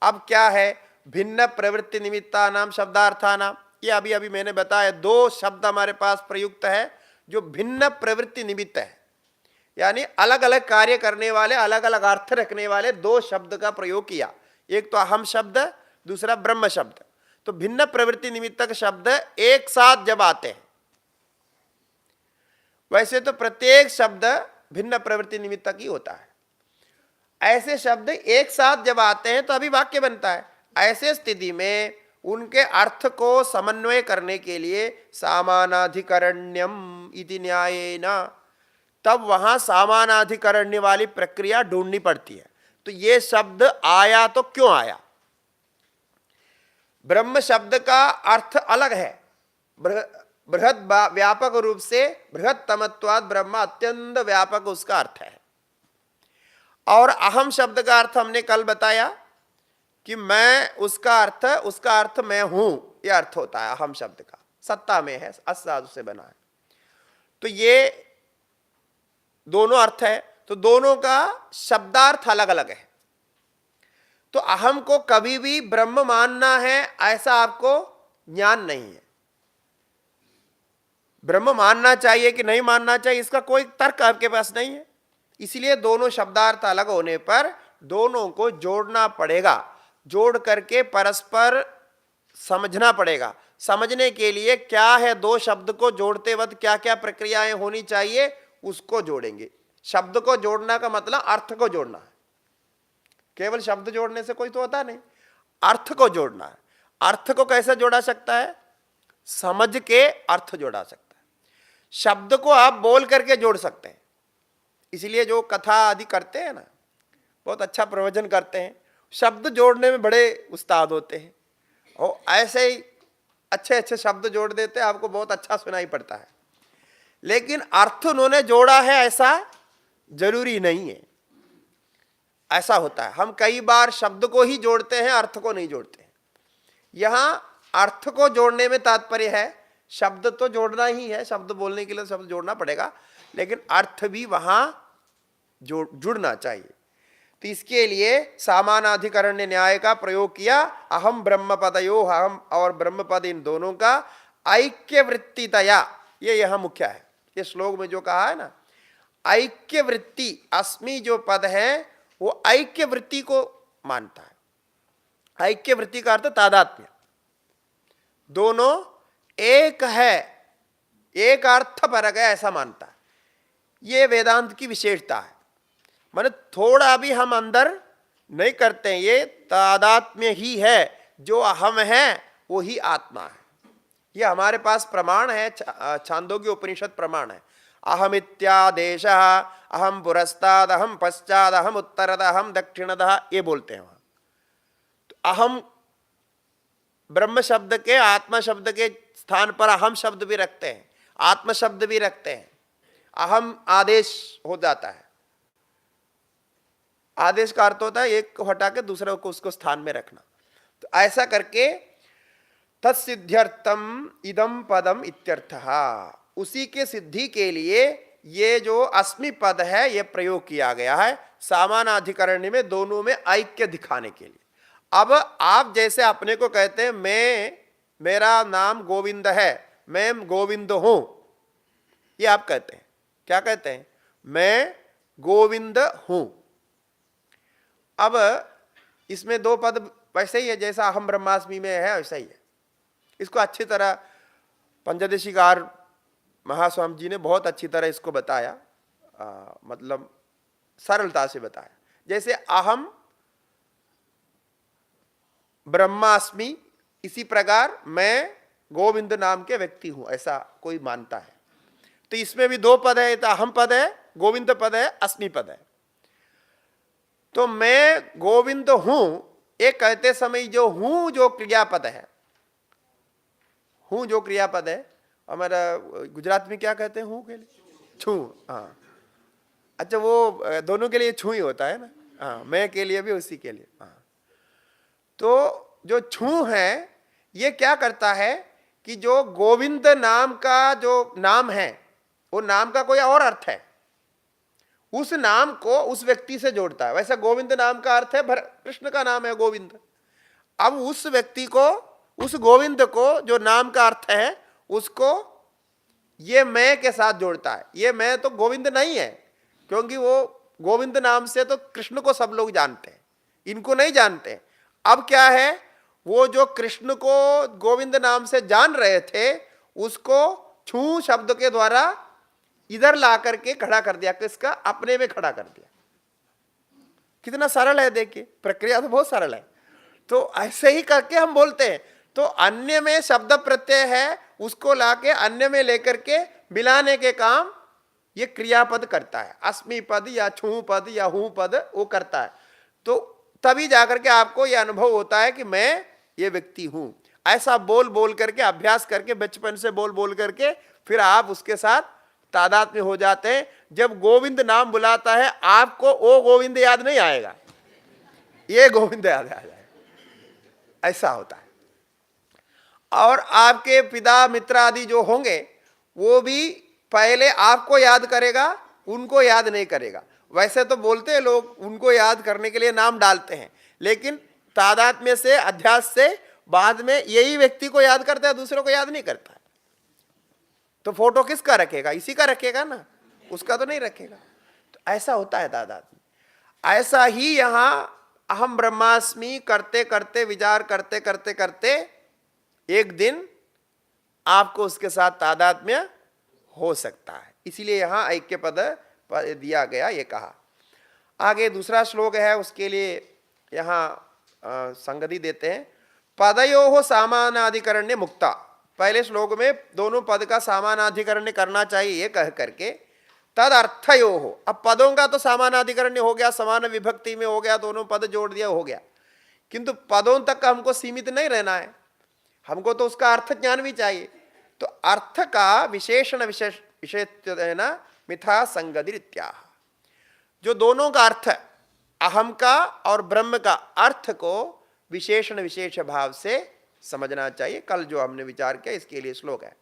अब क्या है, भिन्न प्रवृत्ति निमित्ता नाम शब्दार्था नाम, ये अभी अभी मैंने बताया, दो शब्द हमारे पास प्रयुक्त है जो भिन्न प्रवृत्ति निमित्त है, यानी अलग अलग कार्य करने वाले, अलग अलग अर्थ रखने वाले दो शब्द का प्रयोग किया। एक तो अहम शब्द, दूसरा ब्रह्म शब्द। तो भिन्न प्रवृत्ति निमित्तक शब्द एक साथ जब आते हैं, वैसे तो प्रत्येक शब्द भिन्न प्रवृत्ति निमित्तक ही होता है, ऐसे शब्द एक साथ जब आते हैं तो अभी वाक्य बनता है। ऐसे स्थिति में उनके अर्थ को समन्वय करने के लिए सामानाधिकरण्यम इति न्यायेन, तब वहां सामानाधिकरण्य वाली प्रक्रिया ढूंढनी पड़ती है। तो ये शब्द आया तो क्यों आया? ब्रह्म शब्द का अर्थ अलग है, बृहद व्यापक रूप से बृहत्तमत्वाद ब्रह्म अत्यंत व्यापक उसका अर्थ है। और अहम शब्द का अर्थ हमने कल बताया कि मैं, उसका अर्थ मैं हूं, यह अर्थ होता है अहम शब्द का, सत्ता में है, असाधु से बना है। तो ये दोनों अर्थ है, तो दोनों का शब्दार्थ अलग अलग है। तो अहम को कभी भी ब्रह्म मानना है ऐसा आपको ज्ञान नहीं है। ब्रह्म मानना चाहिए कि नहीं मानना चाहिए, इसका कोई तर्क आपके पास नहीं है। इसलिए दोनों शब्दार्थ अलग होने पर दोनों को जोड़ना पड़ेगा, जोड़ करके परस्पर समझना पड़ेगा। समझने के लिए क्या है, दो शब्द को जोड़ते वक्त क्या क्या प्रक्रियाएं होनी चाहिए, उसको जोड़ेंगे। शब्द को जोड़ना का मतलब अर्थ को जोड़ना है, केवल शब्द जोड़ने से कोई तो होता नहीं, अर्थ को जोड़ना है। अर्थ को कैसे जोड़ा सकता है? समझ के अर्थ जोड़ा सकता है। शब्द को आप बोल करके जोड़ सकते हैं। इसलिए जो कथा आदि करते हैं ना, बहुत अच्छा प्रवचन करते हैं, शब्द जोड़ने में बड़े उस्ताद होते हैं, और ऐसे ही अच्छे अच्छे शब्द जोड़ देते हैं, आपको बहुत अच्छा सुनाई पड़ता है। लेकिन अर्थ उन्होंने जोड़ा है ऐसा जरूरी नहीं है। ऐसा होता है, हम कई बार शब्द को ही जोड़ते हैं, अर्थ को नहीं जोड़ते हैं। यहां अर्थ को जोड़ने में तात्पर्य है, शब्द तो जोड़ना ही है, शब्द बोलने के लिए शब्द जोड़ना पड़ेगा, लेकिन अर्थ भी वहां जुड़ना चाहिए। तो इसके लिए सामानाधिकरण्य न्याय का प्रयोग किया। अहम ब्रह्म पदयो, अहम और ब्रह्म पद, इन दोनों का ऐक्य वृत्तितया, ये यहां मुख्य है। ये श्लोक में जो कहा है ना, ऐक्य वृत्ति, अस्मि जो पद है वो ऐक्य वृत्ति को मानता है। ऐक्य वृत्ति का अर्थ तादात्म्य, दोनों एक है, एक अर्थ परक है, ऐसा मानता है। ये वेदांत की विशेषता है। माने थोड़ा भी हम अंदर नहीं करते हैं, ये तादात्म्य ही है, जो अहम है वो ही आत्मा है। ये हमारे पास प्रमाण है, छांदोग्य उपनिषद प्रमाण है। अहम इत्यादेश, अहम पुरस्ताद, अहम पश्चाद, अहम उत्तरद, अहम दक्षिणतः, ये बोलते हैं वहां। तो अहम ब्रह्म शब्द के, आत्मा शब्द के स्थान पर अहम शब्द भी रखते हैं, आत्म शब्द भी रखते हैं। अहम आदेश हो जाता है। आदेश का अर्थ होता है एक को हटा के दूसरे को उसको स्थान में रखना। तो ऐसा करके तत्सिद्ध्यर्थम इदम पदम इत्यर्थः, उसी के सिद्धि के लिए ये जो अस्मि पद है ये प्रयोग किया गया है सामानाधिकरण्य में, दोनों में ऐक्य दिखाने के लिए। अब आप जैसे अपने को कहते हैं मैं, मेरा नाम गोविंद है, मैं गोविंद हूं, ये आप कहते हैं। क्या कहते हैं? मैं गोविंद हूं। अब इसमें दो पद वैसे ही है, जैसा अहम ब्रह्मास्मि में है वैसा ही है। इसको अच्छी तरह पंचदशीकार महास्वामी जी ने बहुत अच्छी तरह इसको बताया, मतलब सरलता से बताया। जैसे अहम ब्रह्मास्मि, इसी प्रकार मैं गोविंद नाम के व्यक्ति हूं, ऐसा कोई मानता है। तो इसमें भी दो पद है, तो अहम पद है, गोविंद पद है, अस्मि पद है। तो मैं गोविंद हूं, ये कहते समय जो हूं जो क्रियापद है, हूं जो क्रियापद है, हमारा गुजरात में क्या कहते हैं हूं के लिए? छू। हाँ, अच्छा, वो दोनों के लिए छू ही होता है ना। हाँ, मैं के लिए भी, उसी के लिए। हाँ, तो जो छू है ये क्या करता है कि जो गोविंद नाम का जो नाम है, वो नाम का कोई और अर्थ है, उस नाम को उस व्यक्ति से जोड़ता है। वैसा गोविंद नाम का अर्थ है, कृष्ण का नाम है गोविंद। अब उस व्यक्ति को, उस गोविंद को जो नाम का अर्थ है, उसको ये मैं के साथ जोड़ता है। ये मैं तो गोविंद नहीं है, क्योंकि वो गोविंद नाम से तो कृष्ण को सब लोग जानते हैं, इनको नहीं जानते। अब क्या है, वो जो कृष्ण को गोविंद नाम से जान रहे थे, उसको छू शब्द के द्वारा इधर ला करके खड़ा कर दिया, किसका? अपने में खड़ा कर दिया। कितना सरल है, देखिए, प्रक्रिया तो बहुत सरल है। तो ऐसे ही करके हम बोलते हैं। तो अन्य में शब्द प्रत्यय है, उसको लाके अन्य में लेकर के मिलाने के काम ये क्रियापद करता है। अस्मि पद या छू पद या हूं पद वो करता है। तो तभी जाकर के आपको यह अनुभव होता है कि मैं ये व्यक्ति हूं। ऐसा बोल बोल करके, अभ्यास करके, बचपन से बोल बोल करके फिर आप उसके साथ तादाद में हो जाते हैं। जब गोविंद नाम बुलाता है, आपको वो गोविंद याद नहीं आएगा, ये गोविंद याद आ जाएगा। ऐसा होता है। और आपके पिता मित्र आदि जो होंगे, वो भी पहले आपको याद करेगा, उनको याद नहीं करेगा। वैसे तो बोलते हैं लोग, उनको याद करने के लिए नाम डालते हैं, लेकिन तादात्म्य से, अध्यास से बाद में यही व्यक्ति को याद करता है, दूसरों को याद नहीं करता है। तो फोटो किसका रखेगा? इसी का रखेगा ना, उसका तो नहीं रखेगा। तो ऐसा होता है तादात्म्य। ऐसा ही यहां अहम ब्रह्मास्मि करते करते, विचार करते करते करते एक दिन आपको उसके साथ तादात्म्य हो सकता है। इसीलिए यहां ऐक्य पद दिया गया, ये कहा। आगे दूसरा श्लोक है, उसके लिए यहां संगति देते हैं। पदयोः सामानाधिकरण्य मुक्ता। पहले श्लोक में दोनों पद का सामानाधिकरण्य करना चाहिए, ये कह करके तद अर्थयोः। अब पदों का तो सामानाधिकरण्य हो गया, समान विभक्ति में हो गया, दोनों पद जोड़ दिया, हो गया। किंतु पदों तक हमको सीमित नहीं रहना है, हमको तो उसका अर्थ ज्ञान भी चाहिए। तो अर्थ का विशेषण विशेष ना मिथा संगतिरित्याह। जो दोनों का अर्थ, अहम का और ब्रह्म का अर्थ को विशेषण विशेष भाव से समझना चाहिए। कल जो हमने विचार किया, इसके लिए श्लोक है।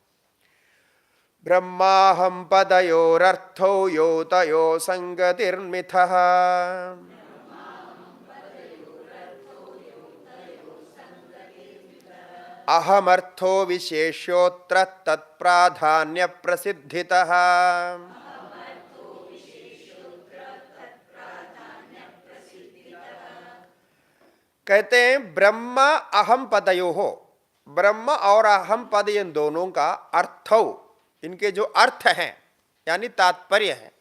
ब्रह्माहम पदयोरर्थो यो तयो संगतिर्मिथः अहमर्थो विशेष्योत्र तत्प्राधान्य प्रसिद्धितः। कहते हैं ब्रह्म अहम पदयोः, ब्रह्म और अहम पद इन दोनों का अर्थो, इनके जो अर्थ हैं यानी तात्पर्य है,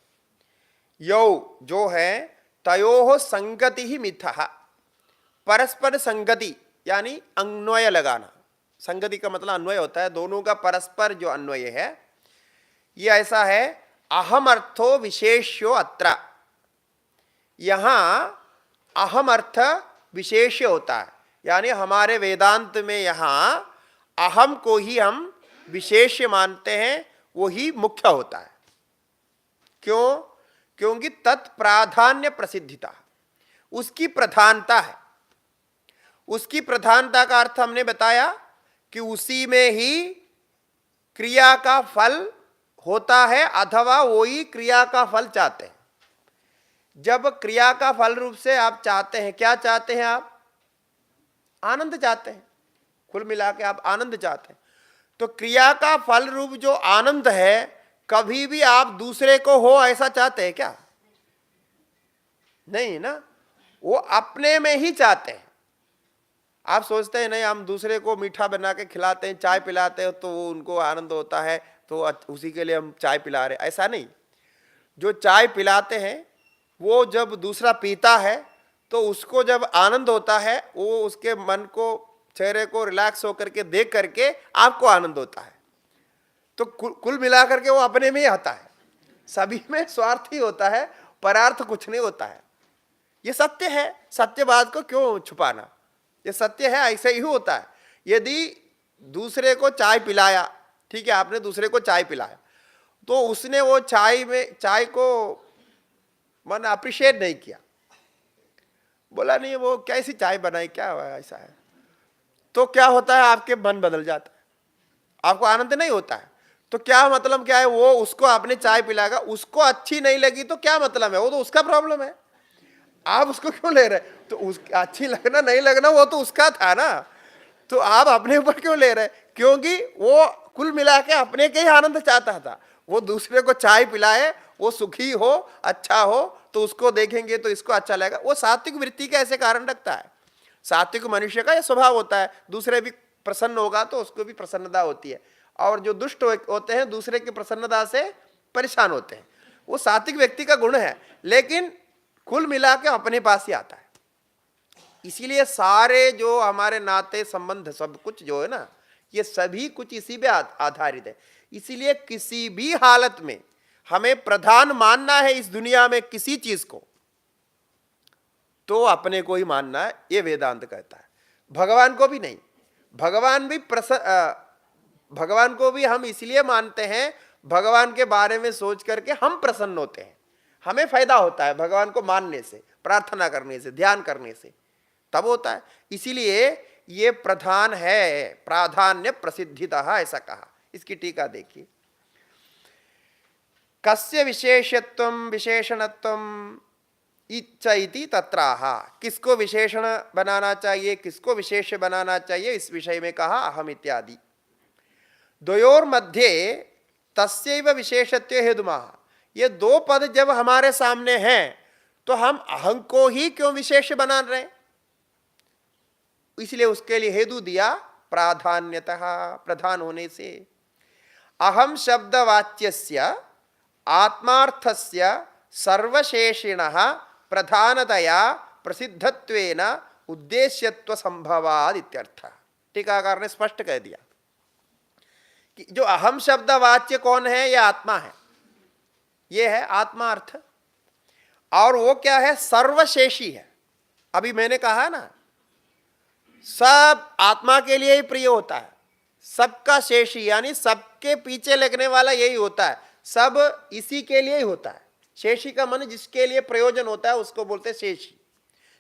यो जो है तयोः संगति ही मिथः, परस्पर संगति यानी अन्वय लगाना। संगति का मतलब अन्वय होता है, दोनों का परस्पर जो अन्वय है, ये ऐसा है। अहम अर्थो विशेष्यो अत्र, यहां अहम अर्थ विशेष्य होता है, यानी हमारे वेदांत में यहां अहम को ही हम विशेष्य मानते हैं, वो ही मुख्य होता है। क्यों? क्योंकि तत्प्राधान्य प्रसिद्धिता, उसकी प्रधानता है। उसकी प्रधानता का अर्थ हमने बताया कि उसी में ही क्रिया का फल होता है, अथवा वही क्रिया का फल चाहते हैं। जब क्रिया का फल रूप से आप चाहते हैं, क्या चाहते हैं आप? आनंद चाहते हैं। कुल मिला के आप आनंद चाहते हैं। तो क्रिया का फल रूप जो आनंद है, कभी भी आप दूसरे को हो ऐसा चाहते हैं क्या? नहीं ना, वो अपने में ही चाहते हैं। आप सोचते हैं नहीं, हम दूसरे को मीठा बना के खिलाते हैं, चाय पिलाते हैं, तो वो उनको आनंद होता है, तो उसी के लिए हम चाय पिला रहे, ऐसा नहीं। जो चाय पिलाते हैं वो जब दूसरा पीता है तो उसको जब आनंद होता है, वो उसके मन को, चेहरे को रिलैक्स होकर के देख करके आपको आनंद होता है। तो कुल मिला करके वो अपने में ही आता है, सभी में स्वार्थ ही होता है, परार्थ कुछ नहीं होता है। ये सत्य है, सत्य बात को क्यों छुपाना? ये सत्य है, ऐसे ही होता है। यदि दूसरे को चाय पिलाया, ठीक है, आपने दूसरे को चाय पिलाया, तो उसने वो चाय को मन अप्रिशिएट नहीं किया, बोला नहीं वो कैसी चाय बनाई, क्या हुआ ऐसा है, तो क्या होता है, आपके मन बदल जाता है, आपको आनंद नहीं होता है। तो क्या मतलब क्या है, वो उसको आपने चाय पिलाएगा, उसको अच्छी नहीं लगी तो क्या मतलब है, वो तो उसका प्रॉब्लम है, आप उसको क्यों ले रहे? तो अच्छी लगना नहीं लगना वो तो उसका था ना, तो आप अपने ऊपर क्यों ले रहे? क्योंकि वो कुल मिला के अपने के ही आनंद चाहता था, वो दूसरे को चाय पिलाए, वो सुखी हो, अच्छा हो, तो उसको देखेंगे तो इसको अच्छा लगेगा। वो सात्विक वृत्ति का ऐसे कारण रखता है, सात्विक मनुष्य का यह स्वभाव होता है, दूसरे भी प्रसन्न होगा तो उसको भी प्रसन्नता होती है, और जो दुष्ट होते हैं दूसरे की प्रसन्नता से परेशान होते हैं, वो सात्विक व्यक्ति का गुण है, लेकिन कुल मिला के अपने पास ही आता है। इसीलिए सारे जो हमारे नाते संबंध सब कुछ जो है ना, ये सभी कुछ इसी पे आधारित है। इसीलिए किसी भी हालत में हमें प्रधान मानना है इस दुनिया में किसी चीज को, तो अपने को ही मानना है, ये वेदांत कहता है। भगवान को भी नहीं, भगवान को भी हम इसलिए मानते हैं, भगवान के बारे में सोच करके हम प्रसन्न होते हैं, हमें फायदा होता है भगवान को मानने से, प्रार्थना करने से, ध्यान करने से, तब होता है। इसीलिए ये प्रधान है, प्राधान्य प्रसिद्धितः ऐसा कहा। इसकी टीका देखिए, कस्य विशेषत्वं विशेषणत्वं इच्छा इति तत्राह, किसको विशेषण बनाना चाहिए, किसको विशेष बनाना चाहिए, इस विषय में कहा अहम इत्यादि। द्वयोर मध्ये तस्यैव विशेषत्व हेतुमाह, ये दो पद जब हमारे सामने हैं तो हम अहं को ही क्यों विशेष बना रहे? इसलिए उसके लिए हेतु दिया प्राधान्यतः, प्रधान होने से। अहम शब्दवाच्यस्य आत्मार्थस्य सर्वशेषिणः प्रधानतया प्रसिद्धत्वेन उद्देश्यत्व संभवाद इत्यर्थ। टीकाकार ने स्पष्ट कह दिया कि जो अहम शब्द वाच्य कौन है, यह आत्मा है, यह है आत्मा अर्थ, और वो क्या है, सर्वशेषी है। अभी मैंने कहा ना, सब आत्मा के लिए ही प्रिय होता है, सबका शेषी यानी सबके पीछे लगने वाला यही होता है, सब इसी के लिए ही होता है। शेषी का मन जिसके लिए प्रयोजन होता है उसको बोलते हैं शेषी।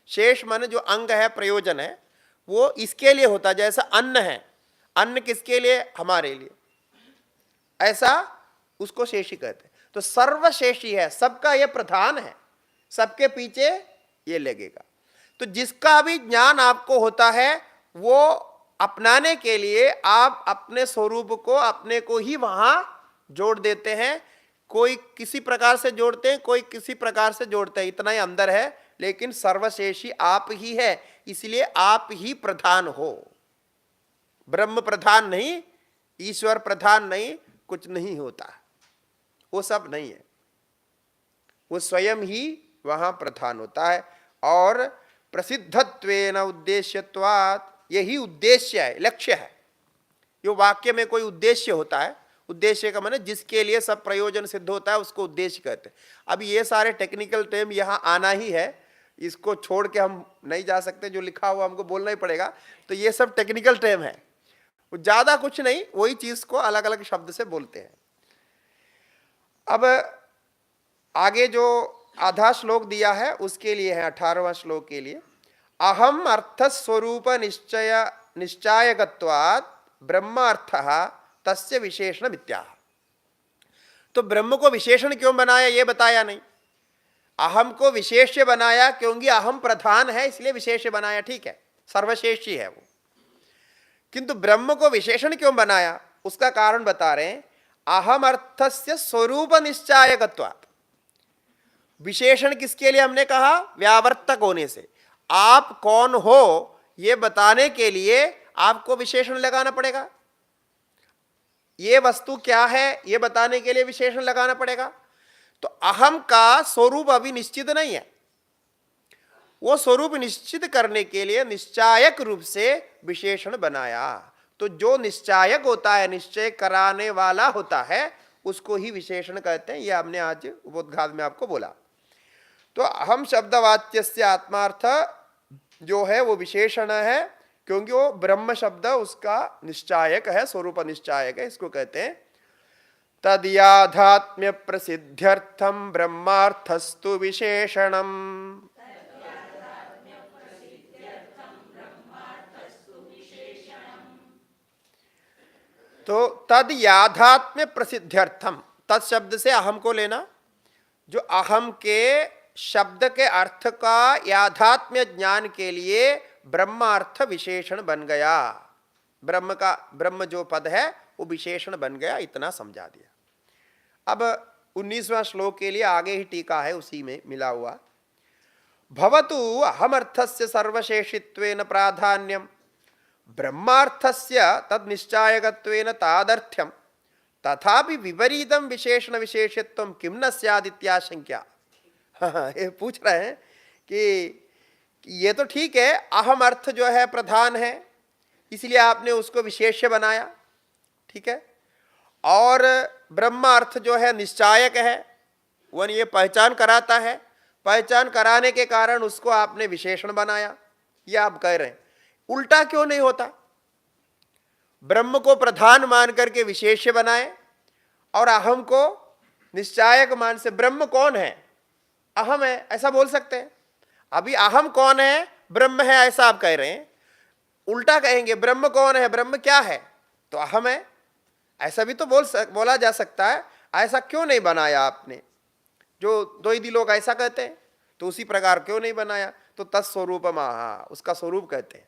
शेष मन जो अंग है, प्रयोजन है, वो इसके लिए होता है। जैसा अन्न है, अन्न किसके लिए, हमारे लिए, ऐसा उसको शेषी कहते हैं। तो सर्वशेषी है, सबका ये प्रधान है, सबके पीछे ये लगेगा। तो जिसका भी ज्ञान आपको होता है वो अपनाने के लिए आप अपने स्वरूप को, अपने को ही वहां जोड़ देते हैं। कोई किसी प्रकार से जोड़ते हैं, कोई किसी प्रकार से जोड़ते हैं, इतना ही अंदर है, लेकिन सर्वशेषी आप ही है, इसलिए आप ही प्रधान हो। ब्रह्म प्रधान नहीं, ईश्वर प्रधान नहीं, कुछ नहीं होता, वो सब नहीं है, वो स्वयं ही वहां प्रधान होता है। और प्रसिद्धत्वेन उद्देश्यत्वात्, यही उद्देश्य है, लक्ष्य है। यो वाक्य में कोई उद्देश्य होता है, उद्देश्य का माने जिसके लिए सब प्रयोजन सिद्ध होता है उसको उद्देश्य कहते हैं। अब ये सारे टेक्निकल टर्म यहाँ आना ही है, इसको छोड़ के हम नहीं जा सकते, जो लिखा हुआ हमको बोलना ही पड़ेगा। तो ये सब टेक्निकल टर्म है, वो ज्यादा कुछ नहीं, वही चीज को अलग अलग शब्द से बोलते हैं। अब आगे जो आधा श्लोक दिया है उसके लिए है, 18वां श्लोक के लिए, अहम अर्थ स्वरूप निश्चायकत्वात् ब्रह्म अर्थः तस्य विशेषण मिथ्या। तो ब्रह्म को विशेषण क्यों बनाया ये बताया नहीं, अहम को विशेष्य बनाया क्योंकि अहम प्रधान है इसलिए विशेष्य बनाया, ठीक है, सर्वशेषी है वो। किंतु ब्रह्म को विशेषण क्यों बनाया उसका कारण बता रहे हैं, अहम अर्थस्य स्वरूप निश्चायकत्वात्। विशेषण किसके लिए हमने कहा, व्यावर्तक होने से, आप कौन हो ये बताने के लिए आपको विशेषण लगाना पड़ेगा। ये वस्तु क्या है ये बताने के लिए विशेषण लगाना पड़ेगा। तो अहम का स्वरूप अभी निश्चित नहीं है, वो स्वरूप निश्चित करने के लिए निश्चायक रूप से विशेषण बनाया। तो जो निश्चायक होता है, निश्चय कराने वाला होता है, उसको ही विशेषण कहते हैं। यह हमने आज उपोद्घात में आपको बोला। तो अहम शब्दवाच्यस्य आत्मार्थ जो है वो विशेषण है, क्योंकि वो ब्रह्म शब्द उसका निश्चायक है, स्वरूप निश्चायक है। इसको कहते हैं तद याथात्म्य प्रसिद्ध्यर्थम ब्रह्मार्थस्तु विशेषणम। तो तद याथात्म्य प्रसिद्ध्यर्थम, तद शब्द से अहम को लेना, जो अहम के शब्द के अर्थ का याथात्म्य ज्ञान के लिए ब्रह्मार्थ विशेषण बन गया। ब्रह्म का, ब्रह्म जो पद है वो विशेषण बन गया, इतना समझा दिया। अब 19वां श्लोक के लिए आगे ही टीका है, उसी में मिला हुआ। भवतु अहमर्थस्य सर्वशेषित्वेन प्राधान्यम ब्रह्मार्थस्य तद निश्चायकत्वेन तादर्थ्यम तथापि विपरीतम विशेषण विशेषत्वम किम न स्याद् इत्याशंक्या। ये पूछ रहे हैं कि ये तो ठीक है, अहम अर्थ जो है प्रधान है, इसलिए आपने उसको विशेष्य बनाया, ठीक है, और ब्रह्म अर्थ जो है निश्चायक है, वन ये पहचान कराता है, पहचान कराने के कारण उसको आपने विशेषण बनाया। ये आप कह रहे हैं, उल्टा क्यों नहीं होता? ब्रह्म को प्रधान मान करके विशेष्य बनाए और अहम को निश्चायक मान से। ब्रह्म कौन है? अहम है, ऐसा बोल सकते हैं। अभी अहम कौन है? ब्रह्म है, ऐसा आप कह रहे हैं। उल्टा कहेंगे ब्रह्म कौन है? ब्रह्म क्या है? तो अहम है, ऐसा भी तो बोला जा सकता है। ऐसा क्यों नहीं बनाया आपने? जो द्वैधी लोग ऐसा कहते हैं, तो उसी प्रकार क्यों नहीं बनाया? तो तत्स्वरूपमः, उसका स्वरूप कहते हैं।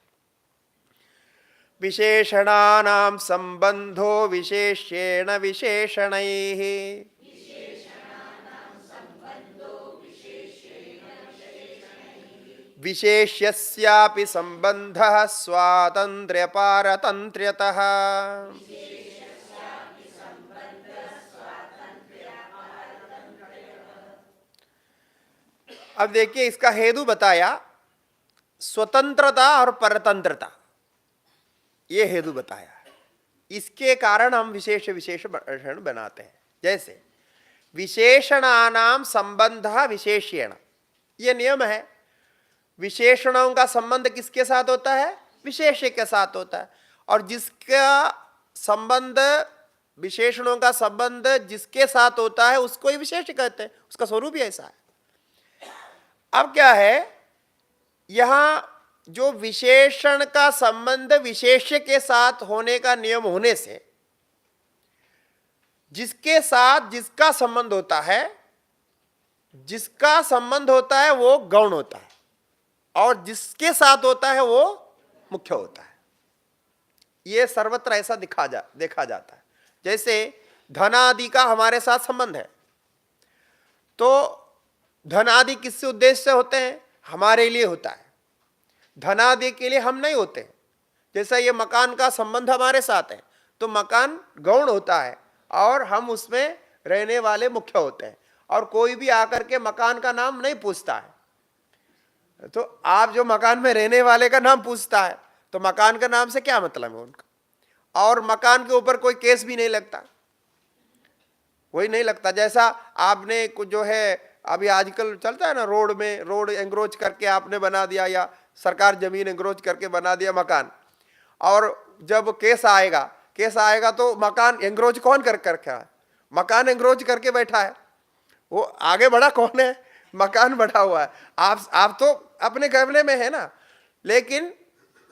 विशेषणानां संबंधो विशेष्येण विशेषणैः विशेष्यस्यापि संबंधः स्वातंत्र्य पारतंत्र्यतः। अब देखिए, इसका हेतु बताया, स्वतंत्रता और परतंत्रता, ये हेतु बताया। इसके कारण हम विशेष विशेषण बनाते हैं। जैसे विशेषणानाम संबंध विशेष्येण, ये नियम है। विशेषणों का संबंध किसके साथ होता है? विशेष्य के साथ होता है। और जिसका संबंध, विशेषणों का संबंध जिसके साथ होता है उसको ही विशेष्य कहते हैं, उसका स्वरूप ही ऐसा है। अब क्या है, यहां जो विशेषण का संबंध विशेष्य के साथ होने का नियम होने से, जिसके साथ जिसका संबंध होता है, जिसका संबंध होता है वो गौण होता है, और जिसके साथ होता है वो मुख्य होता है। ये सर्वत्र ऐसा देखा जाता है। जैसे धनादि का हमारे साथ संबंध है, तो धनादि किस उद्देश्य से होते हैं? हमारे लिए होता है, धनादि के लिए हम नहीं होते। जैसा ये मकान का संबंध हमारे साथ है, तो मकान गौण होता है और हम उसमें रहने वाले मुख्य होते हैं, और कोई भी आकर के मकान का नाम नहीं पूछता है। तो आप जो मकान में रहने वाले का नाम पूछता है, तो मकान का नाम से क्या मतलब है उनका? और मकान के ऊपर कोई केस भी नहीं लगता, वही नहीं लगता। जैसा आपने कुछ जो है अभी आजकल चलता है ना, रोड में, रोड एंग्रोच करके आपने बना दिया, या सरकार जमीन एंग्रोच करके बना दिया मकान, और जब केस आएगा तो मकान एंग्रोच कौन करके है? मकान एंग्रोच करके बैठा है, वो आगे बढ़ा कौन है? मकान बढ़ा हुआ है। आप तो अपने कब्जे में है ना, लेकिन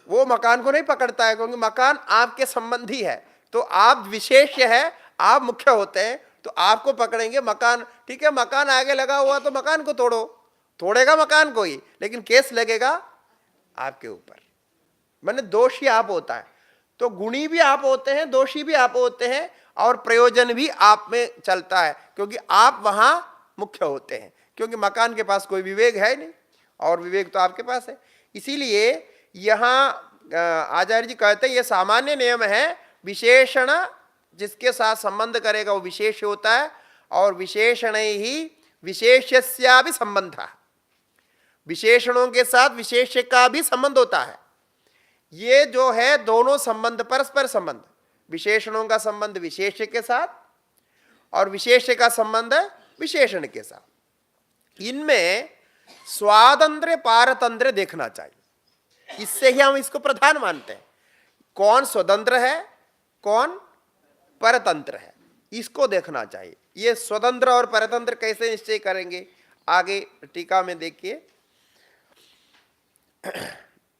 वो मकान को नहीं पकड़ता है, क्योंकि मकान आपके संबंधी है। तो आप विशेष्य है, आप मुख्य होते हैं, तो आपको पकड़ेंगे। मकान ठीक है, मकान आगे लगा हुआ तो मकान को तोड़ेगा मकान को ही, लेकिन केस लगेगा आपके ऊपर। माने दोषी आप होता है, तो गुणी भी आप होते हैं, दोषी भी आप होते हैं, और प्रयोजन भी आप में चलता है, क्योंकि आप वहां मुख्य होते हैं। क्योंकि मकान के पास कोई विवेक है नहीं, और विवेक तो आपके पास है। इसीलिए यहां आचार्य जी कहते हैं, यह सामान्य नियम है, विशेषण जिसके साथ संबंध करेगा वो विशेष होता है, और विशेषण ही विशेष्यस्या भी संबंध, विशेषणों के साथ विशेष्य का भी संबंध होता है। ये जो है दोनों संबंध परस्पर संबंध, विशेषणों का संबंध विशेष्य के साथ और विशेष्य का संबंध विशेषण के साथ। इनमें स्वातंत्र्य पारतंत्र्य देखना चाहिए। इससे ही हम इसको प्रधान मानते हैं। कौन स्वतंत्र है, कौन परतंत्र है, इसको देखना चाहिए। ये स्वतंत्र और परतंत्र कैसे निश्चय करेंगे, आगे टीका में देखिए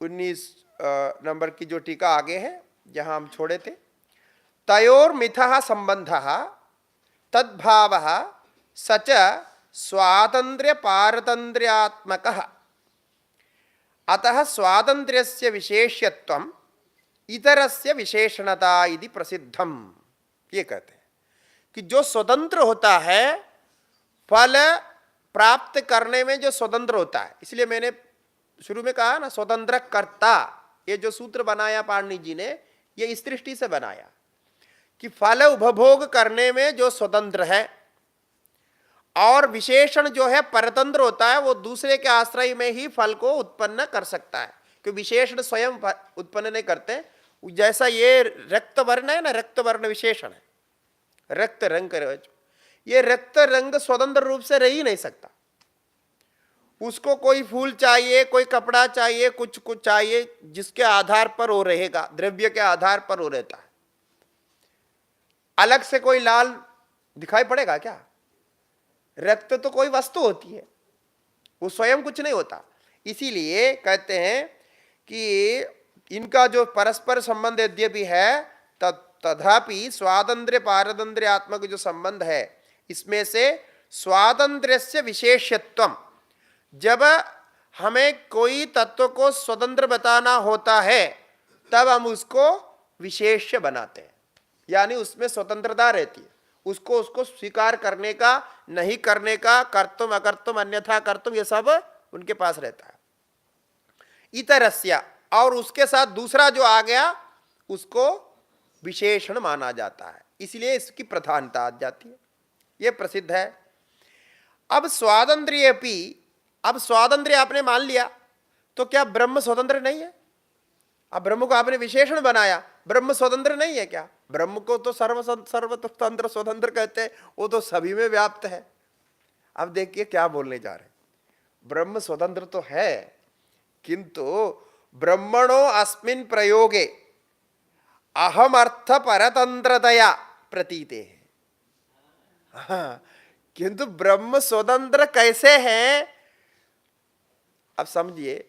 19 नंबर की जो टीका आगे है, जहां हम छोड़े थे। तयोर्मिथः संबंधः तद्भावः सच स्वातंत्र्य पारतंत्र्यात्मकः अतः स्वातंत्र्यस्य विशेष्यत्वम् इतरस्य विशेषणता इति प्रसिद्धम। ये कहते हैं कि जो स्वतंत्र होता है, फल प्राप्त करने में जो स्वतंत्र होता है, इसलिए मैंने शुरू में कहा ना स्वतंत्र कर्ता, ये जो सूत्र बनाया पाणिनि जी ने, ये इस दृष्टि से बनाया कि फल उपभोग करने में जो स्वतंत्र है और विशेषण जो है परतंत्र होता है, वो दूसरे के आश्रय में ही फल को उत्पन्न कर सकता है, क्योंकि विशेषण स्वयं उत्पन्न नहीं करते। जैसा ये रक्त वर्ण है ना, रक्त वर्ण विशेषण है, रक्त रंग, ये रक्त रंग स्वतंत्र रूप से रह ही नहीं सकता। उसको कोई फूल चाहिए, कोई कपड़ा चाहिए, कुछ कुछ चाहिए, जिसके आधार पर वो रहेगा, द्रव्य के आधार पर वो रहता है। अलग से कोई लाल दिखाई पड़ेगा क्या? रक्त तो कोई वस्तु होती है, वो स्वयं कुछ नहीं होता। इसीलिए कहते हैं कि इनका जो परस्पर संबंध यद्यपि है, तथापि स्वातंत्र्य पारतंत्र्य आत्मक जो संबंध है, इसमें से स्वातंत्र्यस्य विशेष्यत्वम, जब हमें कोई तत्व को स्वतंत्र बताना होता है तब हम उसको विशेष्य बनाते हैं, यानी उसमें स्वतंत्रता रहती है, उसको स्वीकार करने का, नहीं करने का, कर्तुम अकर्तुम अन्यथा कर्तुम, ये सब उनके पास रहता है। इतरस्य, और उसके साथ दूसरा जो आ गया उसको विशेषण माना जाता है, इसलिए इसकी प्रधानता आ जाती है। यह प्रसिद्ध है। अब स्वातंत्र्य, अब स्वातंत्र्य आपने मान लिया, तो क्या ब्रह्म स्वतंत्र नहीं है? अब ब्रह्म को आपने विशेषण बनाया, ब्रह्म स्वतंत्र नहीं है क्या? ब्रह्म को तो सर्वतंत्र स्वतंत्र कहते हैं, वो तो सभी में व्याप्त है। अब देखिए क्या बोलने जा रहे हैं, ब्रह्म स्वतंत्र तो है, किंतु ब्रह्मणो अस्मिन् प्रयोगे अहम अर्थ परतंत्रतया प्रतीते है। हाँ, किंतु ब्रह्म स्वतंत्र कैसे है? अब समझिए,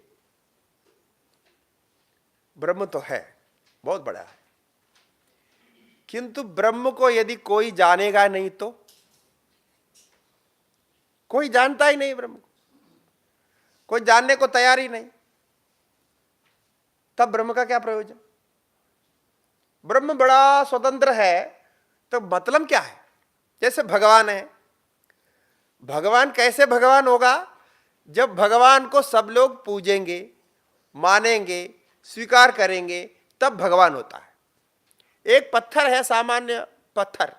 ब्रह्म तो है, बहुत बड़ा है, किंतु ब्रह्म को यदि कोई जानेगा नहीं तो, कोई जानता ही नहीं ब्रह्म को, कोई जानने को तैयार ही नहीं, तब ब्रह्म का क्या प्रयोजन? ब्रह्म बड़ा स्वतंत्र है तो मतलब क्या है? जैसे भगवान है, भगवान कैसे भगवान होगा? जब भगवान को सब लोग पूजेंगे, मानेंगे, स्वीकार करेंगे, तब भगवान होता है। एक पत्थर है, सामान्य पत्थर,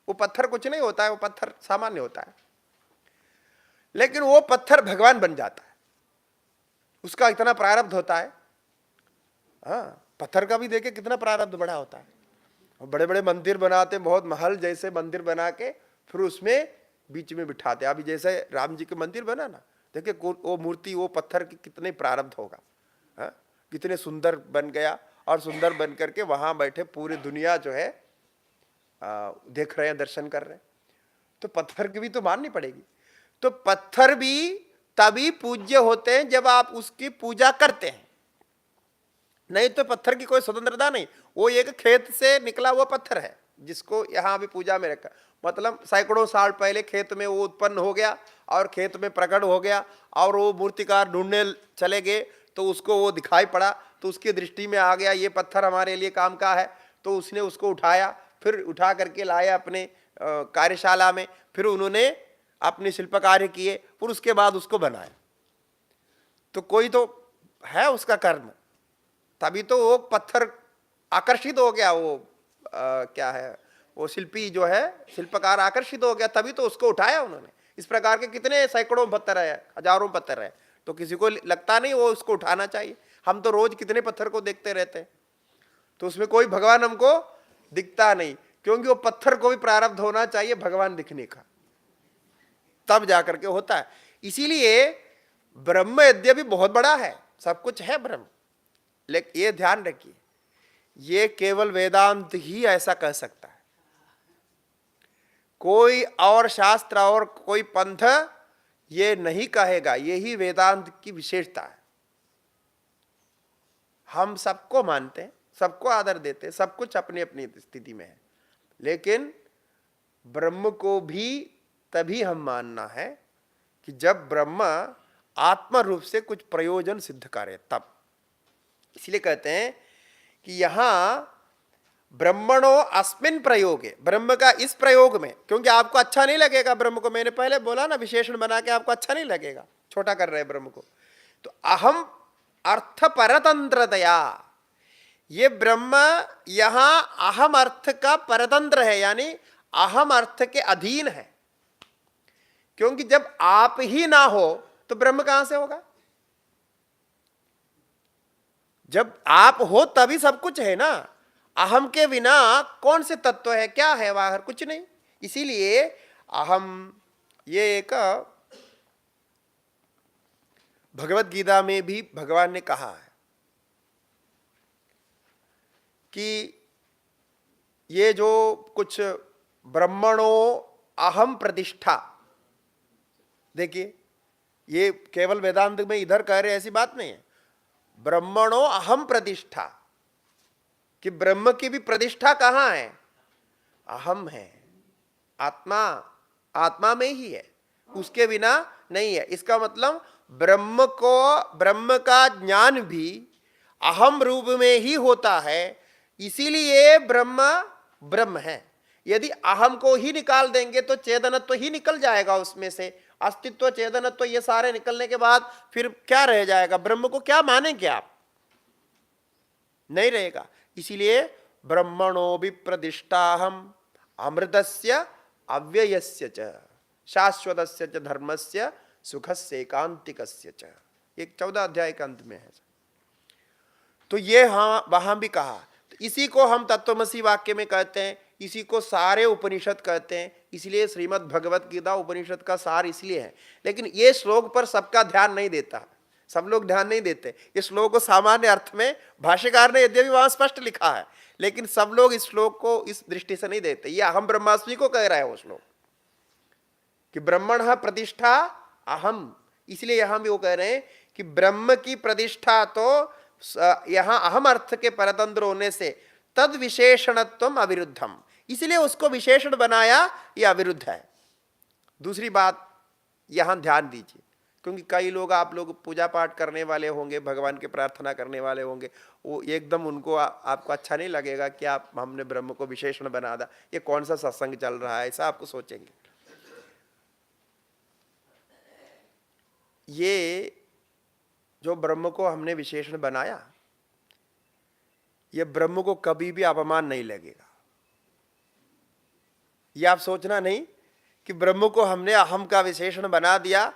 वो पत्थर कुछ नहीं होता है, वो पत्थर सामान्य होता है, लेकिन वो पत्थर भगवान बन जाता है, उसका इतना प्रारब्ध होता है। हाँ, पत्थर का भी देखे कितना प्रारब्ध बड़ा होता है। और बड़े बड़े मंदिर बनाते, बहुत महल जैसे मंदिर बना के फिर उसमें बीच में बिठाते। अभी जैसे राम जी के मंदिर बना ना, देखिए वो मूर्ति, वो पत्थर की कितने प्रारब्ध होगा, हाँ, कितने सुंदर बन गया, और सुंदर बन करके वहां बैठे पूरी दुनिया जो है देख रहे हैं, दर्शन कर रहे हैं। तो पत्थर की भी तो माननी पड़ेगी। तो पत्थर भी तभी पूज्य होते हैं जब आप उसकी पूजा करते हैं, नहीं तो पत्थर की कोई स्वतंत्रता नहीं। वो एक खेत से निकला हुआ पत्थर है, जिसको यहाँ भी पूजा में रखा, मतलब सैकड़ों साल पहले खेत में वो उत्पन्न हो गया और खेत में प्रकट हो गया, और वो मूर्तिकार ढूंढने चले गए तो उसको वो दिखाई पड़ा, तो उसकी दृष्टि में आ गया ये पत्थर हमारे लिए काम का है, तो उसने उसको उठाया, फिर उठा करके लाया अपने कार्यशाला में, फिर उन्होंने अपने शिल्प कार्य किए, फिर उसके बाद उसको बनाया। तो कोई तो है उसका कर्म, तभी तो वो पत्थर आकर्षित हो गया, वो क्या है, वो शिल्पी जो है, शिल्पकार आकर्षित हो गया, तभी तो उसको उठाया उन्होंने। इस प्रकार के कितने सैकड़ों पत्थर है, हजारों पत्थर है, तो किसी को लगता नहीं वो उसको उठाना चाहिए। हम तो रोज कितने पत्थर को देखते रहते हैं, तो उसमें कोई भगवान हमको दिखता नहीं, क्योंकि वो पत्थर को भी प्रारब्ध होना चाहिए भगवान दिखने का, तब जाकर के होता है। इसीलिए ब्रह्म यद्यपि बहुत बड़ा है, सब कुछ है ब्रह्म, लेकिन ये ध्यान रखिए, ये केवल वेदांत ही ऐसा कह सकता है। कोई और शास्त्र और कोई पंथ ये नहीं कहेगा। यही वेदांत की विशेषता है। हम सबको मानते हैं, सबको आदर देते हैं, सब कुछ अपनी अपनी स्थिति में है, लेकिन ब्रह्म को भी तभी हम मानना है कि जब ब्रह्म आत्म रूप से कुछ प्रयोजन सिद्ध करे तब। इसलिए कहते हैं कि यहां ब्रह्मणो अस्मिन प्रयोगे, ब्रह्म का इस प्रयोग में, क्योंकि आपको अच्छा नहीं लगेगा ब्रह्म को, मैंने पहले बोला ना, विशेषण बना के आपको अच्छा नहीं लगेगा, छोटा कर रहे हैं ब्रह्म को। तो अहम अर्थ परतंत्रतया, ये ब्रह्म यहां अहम अर्थ का परतंत्र है, यानी अहम अर्थ के अधीन है। क्योंकि जब आप ही ना हो तो ब्रह्म कहां से होगा? जब आप हो तभी सब कुछ है ना। अहम के बिना कौन से तत्व है, क्या है बाहर? कुछ नहीं। इसीलिए अहम, ये एक भगवत गीता में भी भगवान ने कहा है कि ये जो कुछ ब्रह्मणो अहम प्रतिष्ठा, देखिए ये केवल वेदांत में इधर कह रहे ऐसी बात नहीं है। ब्रह्मणो अहम प्रतिष्ठा, कि ब्रह्म की भी प्रतिष्ठा कहां है? अहम है, आत्मा, आत्मा में ही है, उसके बिना नहीं है। इसका मतलब ब्रह्म को, ब्रह्म का ज्ञान भी अहम रूप में ही होता है, इसीलिए ब्रह्म ब्रह्म है। यदि अहम को ही निकाल देंगे तो चेतनत्व ही निकल जाएगा उसमें से, अस्तित्व, चेतनत्व, ये सारे निकलने के बाद फिर क्या रह जाएगा? ब्रह्म को क्या मानेंगे आप? नहीं रहेगा। इसीलिए ब्रह्मणो विप्रदिष्टाहम अमृतस्य अव्ययस्य च शाश्वतस्य च धर्मस्य सुखस्य एकांतिकस्य च, एक 14 अध्याय के अंत में है। तो ये हाँ वहां भी कहा। तो इसी को हम तत्वमसी वाक्य में कहते हैं, इसी को सारे उपनिषद कहते हैं। इसलिए श्रीमद् भगवत गीता उपनिषद का सार इसलिए है। लेकिन ये श्लोक पर सबका ध्यान नहीं देता, सब लोग ध्यान नहीं देते। इस श्लोक को सामान्य अर्थ में भाष्यकार ने यद्यपि वहां स्पष्ट लिखा है, लेकिन सब लोग इस श्लोक को इस दृष्टि से नहीं देते। ये अहम ब्रह्मास्मि को कह रहा है वो श्लोक, कि ब्रह्मण प्रतिष्ठा अहम। इसलिए यहां भी वो कह रहे हैं कि ब्रह्म की प्रतिष्ठा तो यहां अहम अर्थ के परतंत्र होने से तद विशेषणत्वम अविरुद्धम, इसलिए उसको विशेषण बनाया, ये अविरुद्ध है। दूसरी बात यहां ध्यान दीजिए, क्योंकि कई लोग, आप लोग पूजा पाठ करने वाले होंगे, भगवान की प्रार्थना करने वाले होंगे, वो एकदम उनको आपको अच्छा नहीं लगेगा कि आप, हमने ब्रह्म को विशेषण बना दा, ये कौन सा सत्संग चल रहा है, ऐसा आपको सोचेंगे। ये जो ब्रह्म को हमने विशेषण बनाया, ये ब्रह्म को कभी भी अपमान नहीं लगेगा। ये आप सोचना नहीं कि ब्रह्म को हमने अहम का विशेषण बना दिया